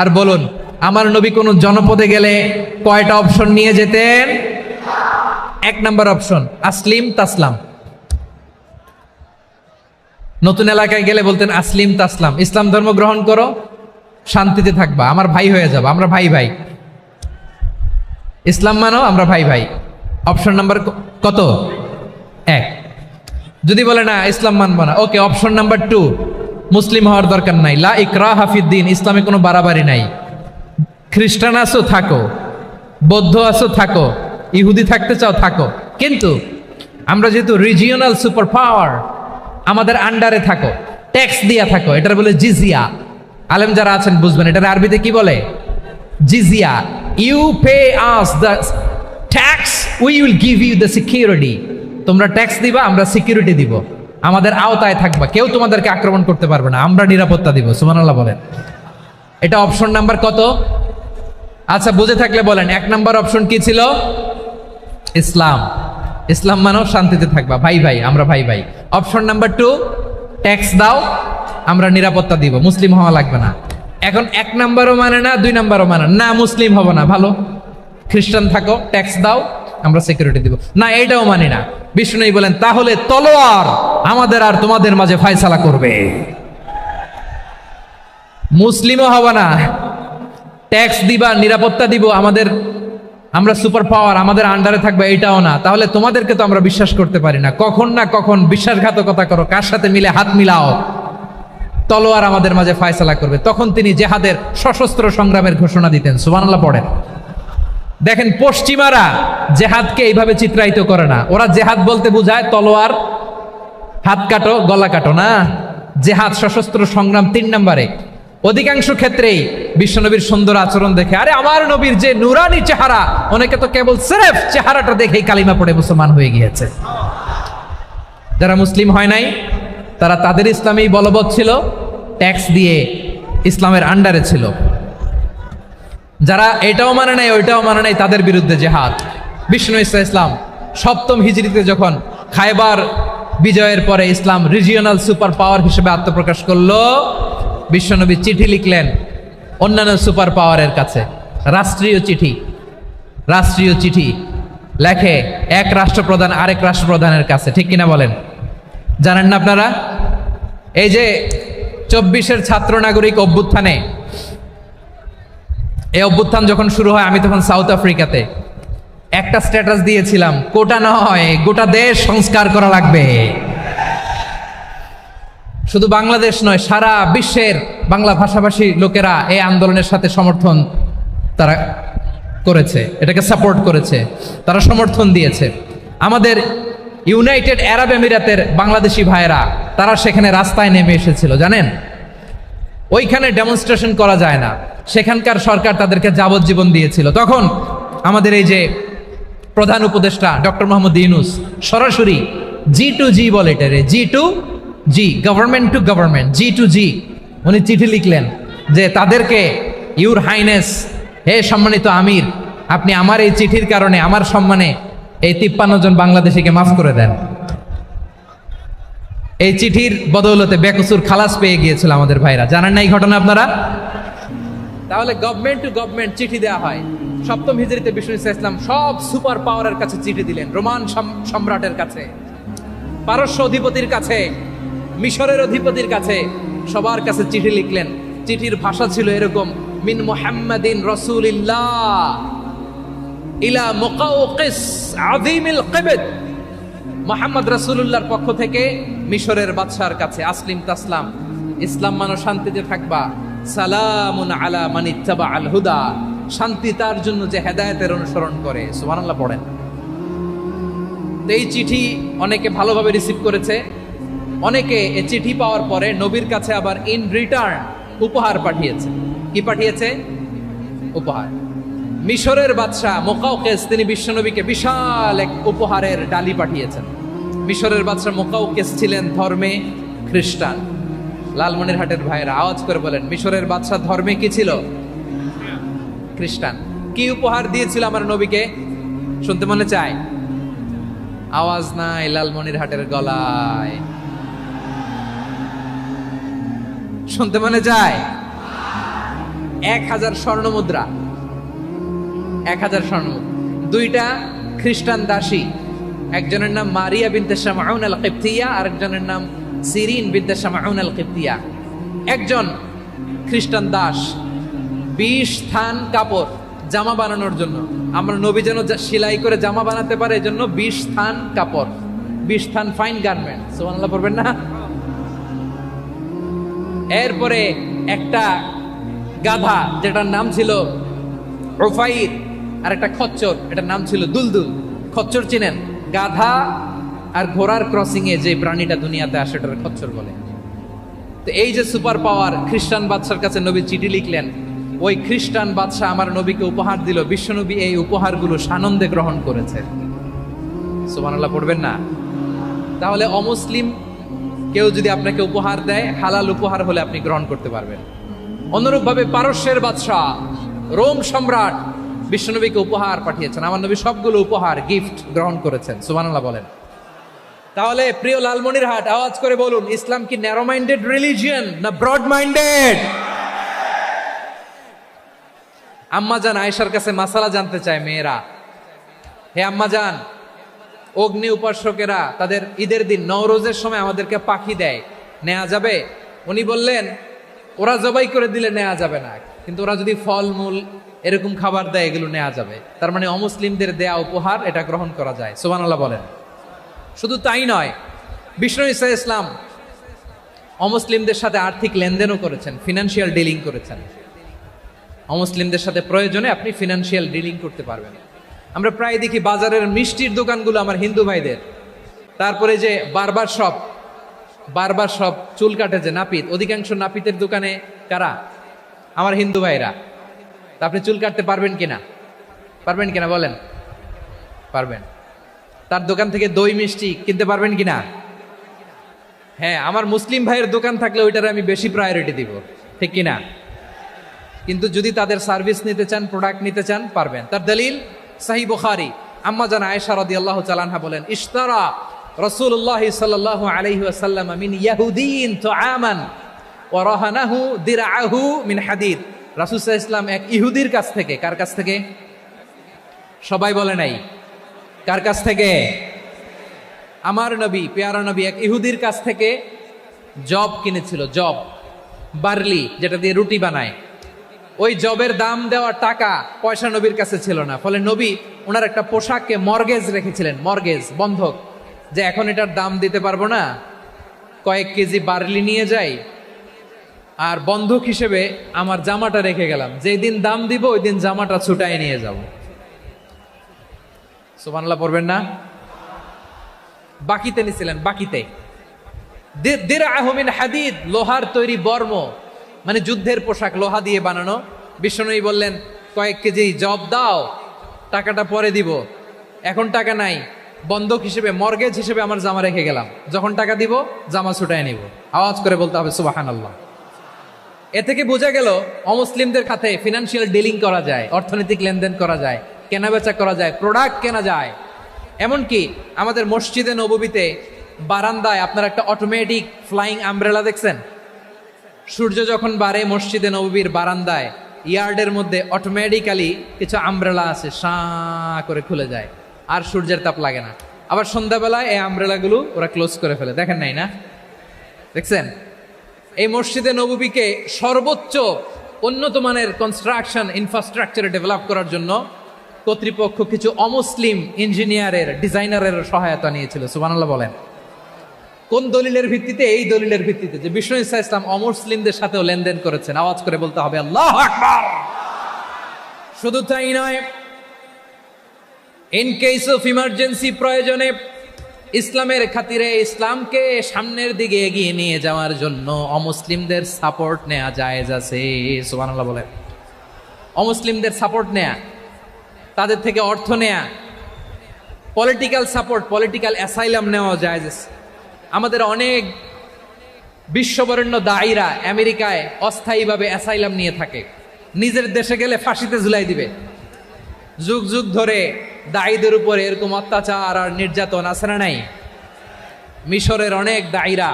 S2: আর বলুন আমার নবী কোন জনপদে গেলে কয়টা অপশন নিয়ে যেতেন? 1 নাম্বার অপশন আসলিম তাসলাম। নতুন এলাকায় গেলে বলতেন আসলিম তাসলাম, ইসলাম ধর্ম গ্রহণ করো, শান্তিতে থাকবা, আমার ভাই হয়ে যাবা, আমরা ভাই ভাই, ইসলাম মানো, আমরা ভাই ভাই। অপশন নাম্বার কত? 1। যদি বলে না ইসলাম মানবো না, ওকে, অপশন নাম্বার 2, মুসলিম হওয়ার দরকার নাই, লা ইকরাহা ফিদ্দিন, ইসলামে কোনো বাড়াবাড়ি নাই। খ্রিস্টান আছো থাকো, বৌদ্ধ আছো থাকো, ইহুদি থাকতে চাও থাকো, কিন্তু আমরা যেহেতু রিজিওনাল সুপার পাওয়ার, আমাদের আন্ডারে থাকো, ট্যাক্স দিয়া থাকো, এটার বলে জিজিয়া। আলেম যারা আছেন বুঝবেন এটার আরবিতে কি বলে, জিজিয়া। You pay us the tax, we will give you the security. তোমরা ট্যাক্স দিবা, আমরা সিকিউরিটি দিব, আমাদের আওতায় থাকবা, কেউ তোমাদেরকে আক্রমণ করতে পারবে না, আমরা নিরাপত্তা দিব। সুবহানাল্লাহ বলেন। এটা অপশন নাম্বার কত? আচ্ছা বুঝে থাকলে বলেন 1 নাম্বার অপশন কি ছিল? ইসলাম। ইসলাম মানো শান্তিতে থাকবা, ভাই ভাই, আমরা ভাই ভাই। অপশন নাম্বার 2 ট্যাক্স দাও, আমরা নিরাপত্তা দিব, মুসলিম হওয়া লাগবে না। এখন 1 নাম্বারও মানে না, 2 নাম্বারও মানে না, মুসলিম হবো না, ভালো খ্রিস্টান থাকো, ট্যাক্স দাও, আমরা সিকিউরিটি দিব না, এইটাও মানি না। বিষ্ণু বলেন তাহলে তলোয়ার আমাদের আর তোমাদের মাঝে ফয়সালা করবে। মুসলিমও হবা না, ট্যাক্স দিবা, নিরাপত্তা দিব, আমরা সুপার পাওয়ার, আমাদের আন্ডারে থাকবে, এইটাও না। তাহলে তোমাদেরকে তো আমরা বিশ্বাস করতে পারি না, কখন না কখন বিশ্বাসঘাতকতা করো, কার সাথে মিলে হাত মিলাও, তলোয়ার আমাদের মাঝে ফয়সালা করবে। তখন তিনি জেহাদের সশস্ত্র সংগ্রামের ঘোষণা দিতেন। সুবহানাল্লাহ পড়েন। দেখেন পশ্চিমারা জেহাদকে এইভাবে চিত্রায়িত করে না, ওরা জেহাদ বলতে বোঝায় তলোয়ার, হাত কাটো, গলা কাটো না। জেহাদ সশস্ত্র সংগ্রাম 3 নম্বরে। অধিকাংশ ক্ষেত্রেই বিশ্বনবীর সুন্দর আচরণ দেখে, আরে আমার নবীর যে নুরানি চেহারা, অনেকে তো কেবল সিরেফ চেহারাটা দেখেই কালিমা পড়ে মুসলমান হয়ে গিয়েছে। যারা মুসলিম হয় নাই তারা তাদের ইসলামেই বলবৎ ছিল, ট্যাক্স দিয়ে ইসলামের আন্ডারে ছিল। যারা এটাও মানে নাই ওইটাও মানে নাই, তাদের বিরুদ্ধে জেহাদ। বিষ্ণু ইসলাম 7ম হিজরিতে যখন খায়বার বিজয়ের পরে ইসলাম রিজিওনাল সুপার পাওয়ার হিসেবে আত্মপ্রকাশ করলো, বিশ্বনবী চিঠি লিখলেন অন্যান্য সুপার পাওয়ারের কাছে, রাষ্ট্রীয় চিঠি লেখে এক রাষ্ট্রপ্রধান আরেক রাষ্ট্রপ্রধানের কাছে, ঠিক কিনা বলেন? জানেন না আপনারা? এই যে 24-এর ছাত্র নাগরিক অভ্যুত্থানে, এই অভ্যুত্থান যখন শুরু হয়, আমি তখন সাউথ আফ্রিকাতে, একটা স্ট্যাটাস দিয়েছিলাম, কোটা নয় গোটা দেশ সংস্কার করা লাগবে। শুধু বাংলাদেশ নয়, সারা বিশ্বের বাংলা ভাষাভাষী লোকেরা এই আন্দোলনের সাথে সমর্থন তারা করেছে, এটাকে সাপোর্ট করেছে, তারা সমর্থন দিয়েছে। আমাদের ইউনাইটেড আরব আমিরাতের বাংলাদেশি ভাইয়েরা তারা সেখানে রাস্তায় নেমে এসেছিল, জানেন? ওইখানে ডেমনস্ট্রেশন করা যায় না, সেখানকার সরকার তাদেরকে যাবজ্জীবন দিয়েছিল। তখন আমাদের এই যে প্রধান উপদেষ্টা ডক্টর মোহাম্মদ ইউনূস সরাসরি G2G বলে, এটারে G2G, government to government, G2G, উনি চিঠি লিখলেন যে তাদেরকে, ইউর হাইনেস, হে সম্মানিত আমির, আপনি আমার এই চিঠির কারণে আমার সম্মানে এই 53 জন বাংলাদেশিকে মাফ করে দেন। এই চিঠির বদৌলতে বেকসুর খালাস পেয়ে গিয়েছিল আমাদের ভাইরা, জানেন না এই ঘটনা আপনারা? তাহলে গভর্নমেন্ট টু গভর্নমেন্ট চিঠি দেওয়া হয়। 7ম হিজরিতে বিষ্ণু ইসলাম সব সুপার পাওয়ারের কাছে চিঠি দিলেন, রোমান সম্রাটের কাছে, পারস্য অধিপতির কাছে, মিশরের অধিপতির কাছে, সবার কাছে চিঠি লিখলেন। চিঠির ভাষা ছিল এরকম, মিন মুহাম্মাদিন রাসূলিল্লাহ ইলা মুকাওকিস আযীমিল কিবত, মুহাম্মদ রাসূলুল্লাহর পক্ষ থেকে মিশরের বাদশার কাছে, আসলিম তাসলাম, ইসলাম মানো শান্তিতে থাকবা, সালামুন আলা মান ইত্তাবা আল হুদা, শান্তি তার জন্য যে হেদায়েতের অনুসরণ করে। সুবহানাল্লাহ পড়েন। তো এই চিঠি অনেকে ভালোভাবে রিসিভ করেছে, অনেকে এই চিঠি পাওয়ার পরে নবীর কাছে আবার ইন রিটার্ন উপহার পাঠিয়েছে। কি পাঠিয়েছে? উপহার। মিশরের বাদশা মুকাওকিস তিনি বিশ্বনবীকে বিশাল এক উপহারের ডালি পাঠিয়েছেন। মিশরের বাদশা মুকাওকিস ছিলেন ধর্মে খ্রিস্টান। লালমনিরহাটের ভাইয়েরা আওয়াজ করে বলেন, মিশরের বাদশা ধর্মে কি ছিল? খ্রিস্টান। কি উপহার দিয়েছিল আমার নবীকে? শুনতে মনে চায়? আওয়াজ নাই লালমনিরহাটের গলায়, শুনতে মনে চায়? 1000 স্বর্ণ মুদ্রা, 1000 স্বর্ণ মুদ্রা। 2টা খ্রিস্টান দাসী, একজনের নাম মারিয়া বিনতে শামউন আল কিবতিয়া, আরেকজনের নাম সিরিন বিনতে শামউন আল কিবতিয়া। একজন খ্রিস্টান দাস 20 থান কাপড় জামা বানানোর জন্য, আমরা নবী যেন সেলাই করে জামা বানাতে পারে এজন্য 20 থান কাপড়, 20 থান ফাইন গার্মেন্ট। সুবহানাল্লাহ পড়বেন না? এরপরে একটা গাধা যেটার নাম ছিল উফাইর, আর একটা খচ্চর, এটার নাম ছিল দুলদুল। খচ্চর চিনেন? গাধা আর ঘোড়ার ক্রসিং এ যে প্রাণীটা দুনিয়াতে আসে এটার খচ্চর বলে। তো এই যে সুপার পাওয়ার খ্রিস্টান বাদশার কাছে নবী চিঠি লিখলেন, ওই খ্রিস্টান বাদশা আমার নবীকে উপহার দিল, বিশ্বনবী এই উপহারগুলো সানন্দে গ্রহণ করেছে। সুবহানাল্লাহ পড়বেন না? তাহলে অমুসলিম কেউ যদি আপনাকে উপহার দেয়, হালাল উপহার হলে আপনি গ্রহণ করতে পারবেন। অনুরূপভাবে পারস্যের বাদশা, রোম সম্রাট বিশ্বনবীকে উপহার পাঠিয়েছেন, আমার নবী সবগুলো উপহার গিফট গ্রহণ করেছেন। সুবহানাল্লাহ বলেন। তাহলে প্রিয় লালমনিরহাট, আওয়াজ করে বলুন, ইসলাম কি ন্যারো মাইন্ডেড রিলিজিয়ন না ব্রড মাইন্ডেড? আম্মাজান আয়েশার কাছে মাসালা জানতে চায় মেয়েরা, হে আম্মাজান, অগ্নি উপাসকেরা তাদের ঈদের দিন নওরোজের সময় আমাদেরকে পাখি দেয়, নেওয়া যাবে? উনি বললেন, ওরা জবাই করে দিলে নেওয়া যাবে না, কিন্তু ওরা যদি ফলমূল এরকম খাবার দেয় এগুলো নেওয়া যাবে। তার মানে অমুসলিমদের দেয়া উপহার এটা গ্রহণ করা যায়। সুবহানাল্লাহ বলেন। শুধু তাই নয়, বিষ্ণু ঈসা ইসলাম অমুসলিমদের সাথে আর্থিক লেনদেনও করেছেন, ফিনান্সিয়াল ডিলিং করেছেন। অমুসলিমদের সাথে প্রয়োজনে আপনি ফিনান্সিয়াল ডিলিং করতে পারবেন। আমরা প্রায় দেখি বাজারের মিষ্টির দোকানগুলো আমার হিন্দু ভাইদের, তারপরে যে বারবার সব চুল কাটে যে নাপিত, অধিকাংশ নাপিতের দোকানে কারা? আমার হিন্দু ভাইরা। তা আপনি চুল কাটতে পারবেন কিনা বলেন? পারবেন। তার দোকান থেকে দই মিষ্টি কিনতে পারবেন কিনা? হ্যাঁ, আমার মুসলিম ভাইয়ের দোকান থাকলে ওইটারে আমি বেশি প্রায়োরিটি দিব, ঠিক কিনা? কিন্তু যদি তাদের সার্ভিস নিতে চান, প্রোডাক্ট নিতে চান, পারবেন। তার দলিল সহিহ বুখারী, আম্মা জান আয়েশা রাদিয়াল্লাহু তাআলা আনহা বলেন, ইশতারা রাসূলুল্লাহ সাল্লাল্লাহু আলাইহি ওয়াসাল্লাম মিন ইয়াহুদিয়িন তুআমান ওয়া রাহানাহু দিরআহু মিন হাদিদ। রাসূল সাল্লাল্লাহু আলাইহি ওয়াসাল্লাম এক ইহুদির কাছ থেকে, কার কাছ থেকে? সবাই বলে নাই, কার কাছ থেকে? আমার নবী, পেয়ারা নবী এক ইহুদির কাছ থেকে জব কিনেছিল, জব, বার্লি, যেটা দিয়ে রুটি বানায়। ওই জবের দাম দেওয়ার টাকা পয়সা নবীর কাছে ছিল না, ফলে নবী ওনার একটা পোশাককে মর্গেজ রেখেছিলেন, মর্গেজ, বন্ধক, যে এখন এটার দাম দিতে পারবো না, কয়েক কেজি বার্লি নিয়ে যাই আর বন্ধক হিসেবে আমার জামাটা রেখে গেলাম, যেই দিন দাম দিব ওই দিন জামাটা ছুটাই নিয়ে যাব। সুবহানাল্লাহ পড়বেন না? বাকিতে নিছিলেন, বাকিতে। দিরআহু মিন হাদিদ, লোহার তৈরি বর্ম, মানে যুদ্ধের পোশাক, লোহা দিয়ে বানানো। বিষ্ণুনবী বললেন, কয়েক কেজি জব দাও, টাকাটা পরে দিব, এখন টাকা নাই, বন্ধক হিসেবে, মর্গেজ হিসেবে আমার জামা রেখে গেলাম, যখন টাকা দিব জামা ছুটায় নিব। আওয়াজ করে বলতে হবে সুবহানাল্লাহ। এ থেকে বোঝা গেল অমুসলিমদের খাতে ফিনান্সিয়াল ডিলিং করা যায়, অর্থনৈতিক লেনদেন করা যায়, কেনাবেচা করা যায়, প্রোডাক্ট কেনা যায়। এমনকি আমাদের মসজিদে নববীতে বারান্দায় আপনারা একটা অটোমেটিক ফ্লাইং আমব্রেলা দেখছেন? সূর্য যখন বাড়ে মসজিদে নববীর বারান্দায় ইয়ার্ডের মধ্যে অটোমেটিক্যালি কিছু আমব্রেলা আছে, সাঁ করে খুলে যায়, আর সূর্যের তাপ লাগে না। আবার সন্ধ্যাবেলায় এই আমব্রেলাগুলো ওরা ক্লোজ করে ফেলে, দেখেন নাই না? দেখছেন? এই মসজিদে নববীকে সর্বোচ্চ উন্নত মানের কনস্ট্রাকশন ইনফ্রাস্ট্রাকচারে ডেভেলপ করার জন্য কর্তৃপক্ষ কিছু অমুসলিম ইঞ্জিনিয়ারের, ডিজাইনারের সহায়তা নিয়েছিল। সুবহানাল্লাহ বলেন। কোন দলিলের ভিত্তিতে? এই দলিলের ভিত্তিতে যে বিষ্ণু ঈসা ইসলাম অমুসলিমদের সাথেও লেনদেন করেছেন। আওয়াজ করে বলতে হবে আল্লাহু আকবার। শুধু তাই নয়, ইন কেস অফ ইমার্জেন্সি, প্রয়োজনে ইসলামের খাতিরে, ইসলামকে সামনের দিকে এগিয়ে নিয়ে যাওয়ার জন্য অমুসলিমদের সাপোর্ট নেওয়া জায়েজ আছে। সুবহানাল্লাহ বলেন। অমুসলিমদের সাপোর্ট নেয়া, তাদের থেকে অর্থ নেয়া, পলিটিক্যাল সাপোর্ট, পলিটিক্যাল অ্যাসাইলাম নেওয়া জায়েজ আছে। আমাদের অনেক বিশ্ববরেণ্য দায়ীরা আমেরিকায় অস্থায়ীভাবে অ্যাসাইলাম নিয়ে থাকে, নিজের দেশে গেলে ফাঁসিতে ঝুলাই দিবে। যুগ যুগ ধরে দায়ীদের উপরে এরকম অত্যাচার আর নির্যাতন আছে না নাই? মিশরের অনেক দায়ীরা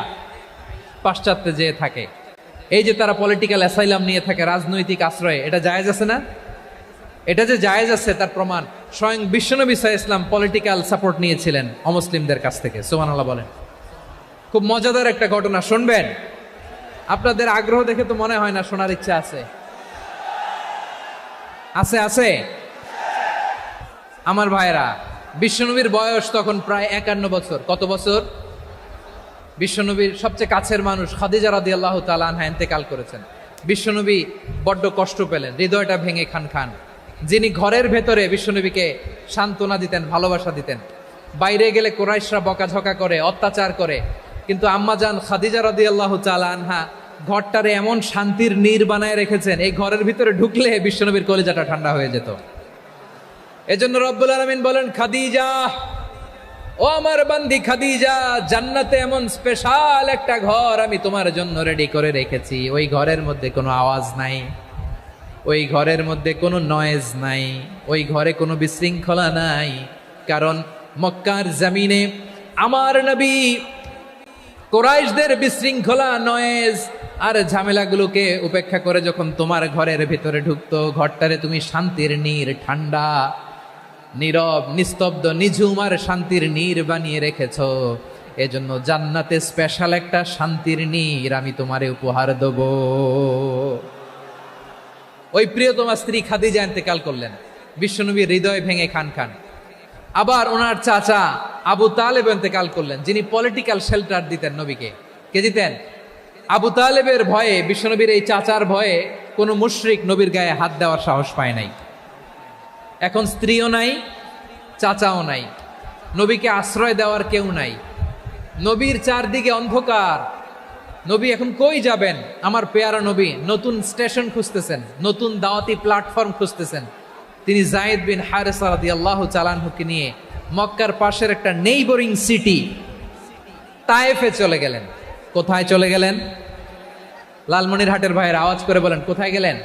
S2: পাশ্চাত্যে যেয়ে থাকে, এই যে তারা পলিটিক্যাল অ্যাসাইলাম নিয়ে থাকে, রাজনৈতিক আশ্রয়, এটা জায়েজ আছে না? এটা যে জায়েজ আছে তার প্রমাণ স্বয়ং বিশ্বনবী সাল্লাল্লাহু আলাইহি ওয়াসাল্লাম পলিটিক্যাল সাপোর্ট নিয়েছিলেন অমুসলিমদের কাছ থেকে। সুবহানাল্লাহ বলেন। খুব মজাদার একটা ঘটনা শুনবেন, আপনাদের আগ্রহ দেখে তো মনে হয় না শোনার ইচ্ছা আছে। আছে আছে আমার ভাইরা, বিশ্বনবীর বয়স তখন প্রায় 51 বছর। কত বছর? বিশ্বনবীর সবচেয়ে কাছের মানুষ খাদিজা রাদিয়াল্লাহু তাআলা আনহা ইন্তেকাল করেছেন। বিশ্বনবী বড্ড কষ্ট পেলেন, হৃদয়টা ভেঙে খান খান। যিনি ঘরের ভেতরে বিশ্বনবীকে সান্ত্বনা দিতেন, ভালোবাসা দিতেন, বাইরে গেলে কুরাইশরা বকাঝকা করে, অত্যাচার করে, কিন্তু আম্মাজান খাদিজা রাদিয়াল্লাহু তাআলা আনহা ঘরটারে এমন শান্তির নীড় বানায় রেখেছেন, এই ঘরের ভিতরে ঢুকলে বিশ্বনবীর কলিজাটা ঠান্ডা হয়ে যেত। এজন্য রব্বুল আলামিন বলেন, খাদিজা, ও আমার বান্দি খাদিজা, জান্নাতে এমন স্পেশাল একটা ঘর আমি তোমার জন্য রেডি করে রেখেছি। ওই ঘরের মধ্যে কোনো আওয়াজ নাই, ওই ঘরের মধ্যে কোনো নয়েজ নাই, ওই ঘরে কোনো বিশৃঙ্খলা নাই। কারণ মক্কার জমিনে আমার নবী কুরাইশদের বিশৃঙ্খলা নয়েজ আর ঝামেলাগুলোকে উপেক্ষা করে যখন তোমার ঘরের ভিতরে ঢুকতো, ঘরটারে তুমি শান্তির নীর, ঠান্ডা, নীরব, নিস্তব্ধ, নিঝুম আর শান্তির নীর বানিয়ে রেখেছো। এজন্য জান্নাতে স্পেশাল একটা শান্তির নীর আমি তোমারে উপহার দেব। ওই প্রিয়তমা স্ত্রী খাদিজা ইন্তেকাল করলেন, বিশ্বনবীর হৃদয় ভেঙে খান খান। আবার ওনার চাচা আবু তালেব ইন্তেকাল করলেন, যিনি পলিটিক্যাল শেল্টার দিতেন নবীকে। কে দিতেন? আবু তালেবের ভয়ে, বিশ্বনবীর এই চাচার ভয়ে কোনো মুশরিক নবীর গায়ে হাত দেওয়ার সাহস পায় নাই। এখন স্ত্রীও নাই, চাচাও নাই, নবীকে আশ্রয় দেওয়ার কেউ নাই। নবীর চারদিকে অন্ধকার। নবী এখন কই যাবেন? আমার পেয়ারা নবী নতুন স্টেশন খুঁজতেছেন, নতুন দাওয়াতি প্ল্যাটফর্ম খুঁজতেছেন। তিনি যায়েদ বিন হারেসা রাদিয়াল্লাহু তাআলা আনহুকে নিয়ে মক্কার পাশের একটা নেইবরিং সিটি তায়েফে চলে গেলেন। কোথায় চলে গেলেন? লালমনিরহাটের ভাইয়ের আওয়াজ করে বলেন, কোথায় গেলেন?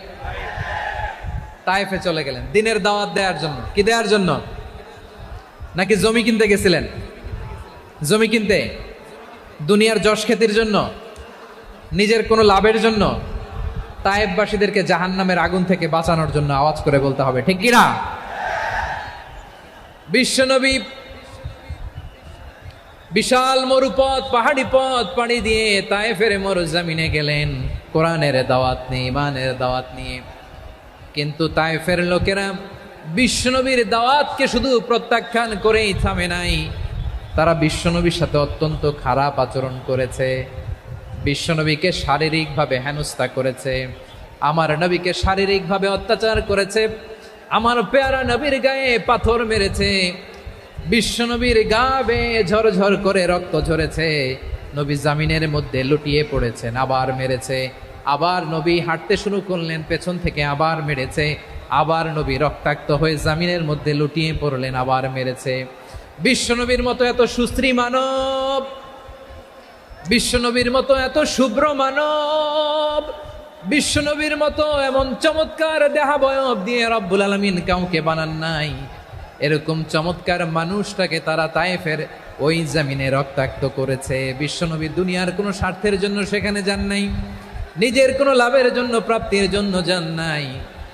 S2: তায়েফে চলে গেলেন দিনের দাওয়াত দেওয়ার জন্য। কি দেওয়ার জন্য? নাকি জমি কিনতে গেছিলেন? জমি কিনতে, দুনিয়ার যশ খ্যাতির জন্য, নিজের কোনো লাভের জন্য? তায়েফবাসীদেরকে জাহান্নামের আগুন থেকে বাঁচানোর জন্য। আওয়াজ করে বলতে হবে, ঠিক কিনা? বিশ্বনবী বিশাল মরুপথ, পাহাড়ি পথ পাড়ি দিয়ে তায়েফের মরুজমিনে গেলেন কোরআনের দাওয়াত নিয়ে, ইমানের দাওয়াত নিয়ে। কিন্তু তায়েফের লোকেরা বিশ্বনবীর দাওয়াতকে শুধু প্রত্যাখ্যান করেই থামে নাই, তারা বিশ্বনবীর সাথে অত্যন্ত খারাপ আচরণ করেছে। বিশ্বনবীকে শারীরিকভাবে হেনস্থা করেছে, আমার নবীকে শারীরিকভাবে অত্যাচার করেছে, আমার পেয়ারা নবীর গায়ে পাথর মেরেছে, বিশ্বনবীর গা বেয়ে ঝরঝর করে রক্ত ঝরেছে, নবী জামিনের মধ্যে লুটিয়ে পড়েছেন, আবার মেরেছে, আবার নবী হাঁটতে শুরু করলেন, পেছন থেকে আবার মেরেছে, আবার নবী রক্তাক্ত হয়ে জামিনের মধ্যে লুটিয়ে পড়লেন, আবার মেরেছে। বিশ্বনবীর মতো এত সুশ্রী মানব, বিশ্বনবীর মতো এত শুভ্র মানব, বিশ্বনবীর মতো এমন চমৎকার দেহাবয়ব দিয়ে রব্বুল আলামিন কাউকে বানান নাই। এরকম চমৎকার মানুষটাকে তারা তায়েফের ওই জমিনে রক্তাক্ত করেছে। বিশ্বনবী দুনিয়ার কোনো স্বার্থের জন্য সেখানে যান নাই, নিজের কোনো লাভের জন্য, প্রাপ্তির জন্য যান নাই,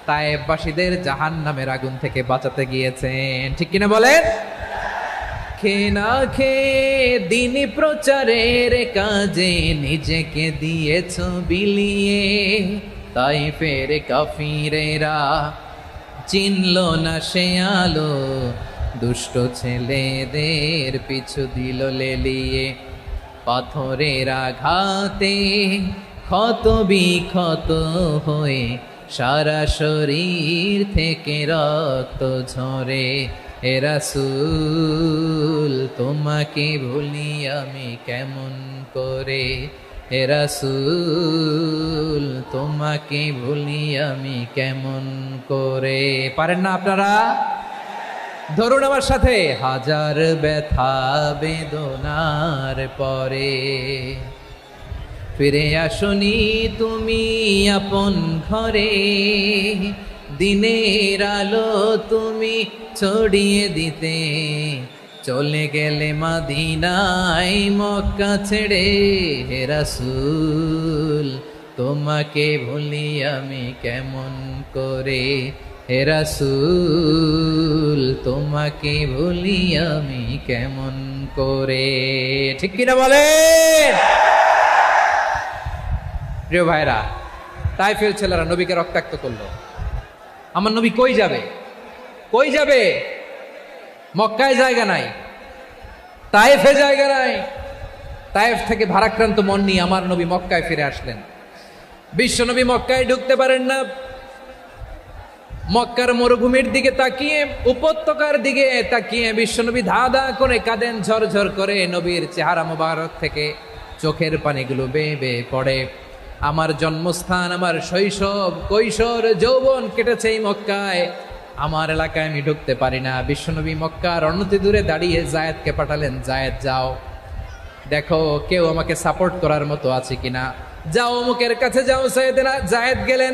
S2: তায়েফবাসীদের জাহান্নামের আগুন থেকে বাঁচাতে গিয়েছেন। ঠিক কিনা বলেন? খেয়ে না খেয়ে দিন প্রচারের কাজে নিজেকে দিয়েছ বিলিয়ে, তায়েফের কাফিরেরা চিনল না সে আলো, দুষ্ট ছেলেদের পিছু দিল লেলিয়ে, পাথরের আঘাতে ক্ষত বিক্ষত হয়ে সারা শরীর থেকে রক্ত ঝরে। হে রাসূল তোমাকে ভুলি আমি কেমন করে, হে রাসূল তোমাকে ভুলি আমি কেমন করে। পারেন না আপনারা? ধরুন আমার সাথে, হাজার ব্যথা বেদনার পরে ফিরে আসনি তুমি আপন ঘরে, দিনের আলো তুমি ছড়িয়ে দিতে চলে গেলে মদিনায় মক্কা ছেড়ে। হে রাসূল তোমাকে ভুলি আমি কেমন করে, হে রাসূল তোমাকে ভুলি আমি কেমন করে। ঠিক কিনা বলেন? প্রিয় ভাইরা, তায়েফের ছেলেরা নবীকে রক্তাক্ত করলো। আমার নবী কই যাবে? কই যাবে? মক্কায় জায়গা নাই, তায়েফে জায়গা নাই। তায়েফ থেকে ভারাক্রান্ত মন নিয়ে আমার নবী মক্কায় ফিরে আসলেন। বিশ্ব নবী মক্কায় ঢুকতে পারেন না। মক্কার মরুভূমির দিকে তাকিয়ে, উপত্যকার দিকে তাকিয়ে বিশ্বনবী ধা ধা করে কাঁদেন, ঝরঝর করে নবীর চেহারা মোবারক থেকে চোখের পানিগুলো বেয়ে বেয়ে পড়ে। আমার জন্মস্থান, আমার শৈশব, কৈশোর, যৌবন কেটেছে এই মক্কায়, আমার এলাকায় আমি ঢুকতে পারি না। বিশ্বনবী মক্কার অনতি দূরে দাঁড়িয়ে জায়েদকে পাঠালেন, জায়েদ যাও দেখো কেউ আমাকে সাপোর্ট করার মতো আছে কিনা, যাও অমুকের কাছে যাও। জায়েদ গেলেন,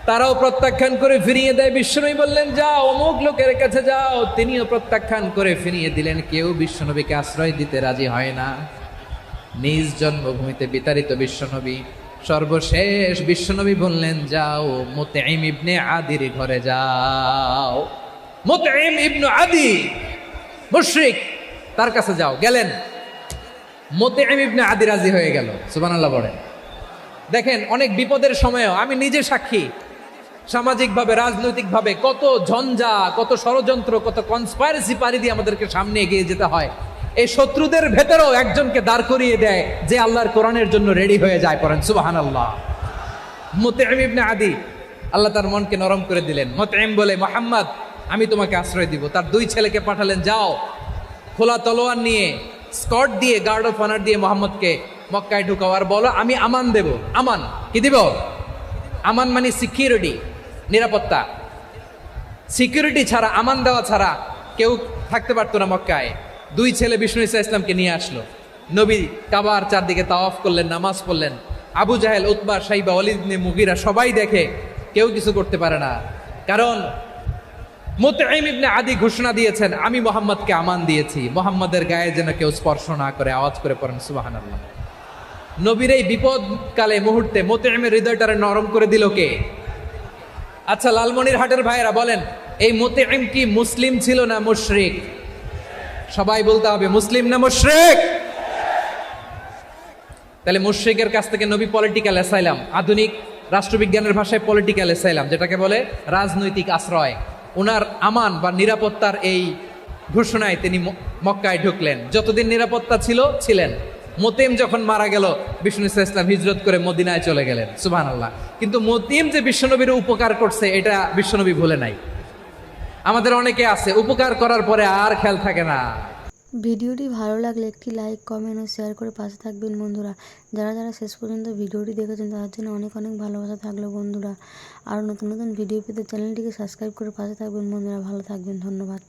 S2: তারাও প্রত্যাখ্যান করে ফিরিয়ে দেয়। বিশ্বনবী বললেন যাও অমুক লোকের কাছে যাও, তিনিও প্রত্যাখ্যান করে ফিরিয়ে দিলেন। কেউ বিশ্বনবীকে আশ্রয় দিতে রাজি হয় না। নিজ জন্মভূমিতে বিতাড়িত বিশ্বনবী, সর্বশেষ বিশ্বনবী বললেন যাও মুতঈম ইবনে আদির ঘরে যাও। মুতঈম ইবনে আদি মুশরিক, তার কাছে যাও। গেলেন, মুতঈম ইবনে আদি রাজি হয়ে গেল। সুবহানাল্লাহ বলেন। দেখেন অনেক বিপদের সময়ও আমি নিজে সাক্ষী, সামাজিকভাবে রাজনৈতিকভাবে কত ঝঞ্ঝা, কত ষড়যন্ত্র, কত কনস্পাইরেসি পাড়ি দিয়ে আমাদেরকে সামনে এগিয়ে যেতে হয়। এই শত্রুদের ভেতরেও একজনকে দাঁড় করিয়ে দেয় যে আল্লাহর কোরআনের জন্য রেডি হয়ে যায়। পড়েন সুবহানাল্লাহ। মুতঈম ইবনে আদি, আল্লাহ তার মনকে নরম করে দিলেন। মুতঈম বলে মুহাম্মদ আমি তোমাকে আশ্রয় দিব। তার দুই ছেলেকে পাঠালেন, যাও খোলা তলোয়ার নিয়ে, স্কট দিয়ে, গার্ড অফ অনার দিয়ে মুহাম্মদকে মক্কায় ঢুকাও আর বলো আমি আমান দেব। আমান কি দিব? আমান মানে সিকিউরিটি, নিরাপত্তা। সিকিউরিটি ছাড়া, আমান দেওয়া ছাড়া কেউ থাকতে পারতো না মক্কায়। দুই ছেলে বিষ্ণু ইসা ইসলামকে নিয়ে আসলো। নবী কাবার চারদিকে তাওয়াফ করলেন, নামাজ পড়লেন। আবু জাহেল, উতবা, শাইবা, ওয়ালিদ ইবনে মুগীরা সবাই দেখে, কেউ কিছু করতে পারে না। কারণ মুতঈম ইবনে আদি ঘোষণা দিয়েছেন আমি মুহাম্মদকে আমান দিয়েছি, মুহাম্মদের গায়ে যেন কেউ স্পর্শ না করে। আওয়াজ করে পড়েন সুবহানাল্লাহ। নবীর এই বিপদকালে মুহূর্তে মুতঈমের হৃদয়টারে নরম করে দিল কে? আচ্ছা লালমনির হাটের ভাইয়েরা বলেন, এই মুতঈম কি মুসলিম ছিল না মুশরিক? সবাই বলতে হবে মুসলিম না মুশরিক? তাহলে মুশরিকের কাছ থেকে নবী পলিটিক্যাল অ্যাসাইলাম, আধুনিক রাষ্ট্রবিজ্ঞানের ভাষায় পলিটিক্যাল অ্যাসাইলাম, যেটাকে বলে রাজনৈতিক আশ্রয়, ওনার আমান বা নিরাপত্তার এই ঘোষণায় তিনি মক্কায় ঢুকলেন। যতদিন নিরাপত্তা ছিল ছিলেন। মুতঈম যখন মারা গেল, বিষ্ণু ইসলাম হিজরত করে মদিনায় চলে গেলেন। সুবহানাল্লাহ। কিন্তু মুতঈম যে বিশ্বনবীর উপকার করছে এটা বিশ্বনবী ভুলে নাই। আমাদের অনেকে আছে উপকার করার পরে আর খেয়াল থাকে না।
S1: ভিডিওটি ভালো লাগলে একটি লাইক, কমেন্ট ও শেয়ার করে পাশে থাকবেন বন্ধুরা। যারা যারা শেষ পর্যন্ত ভিডিওটি দেখেছেন তাদের জন্য অনেক অনেক ভালোবাসা থাকলো বন্ধুরা। আর নতুন নতুন ভিডিও পেতে চ্যানেলটিকে সাবস্ক্রাইব করে পাশে থাকবেন বন্ধুরা। ভালো থাকবেন, ধন্যবাদ।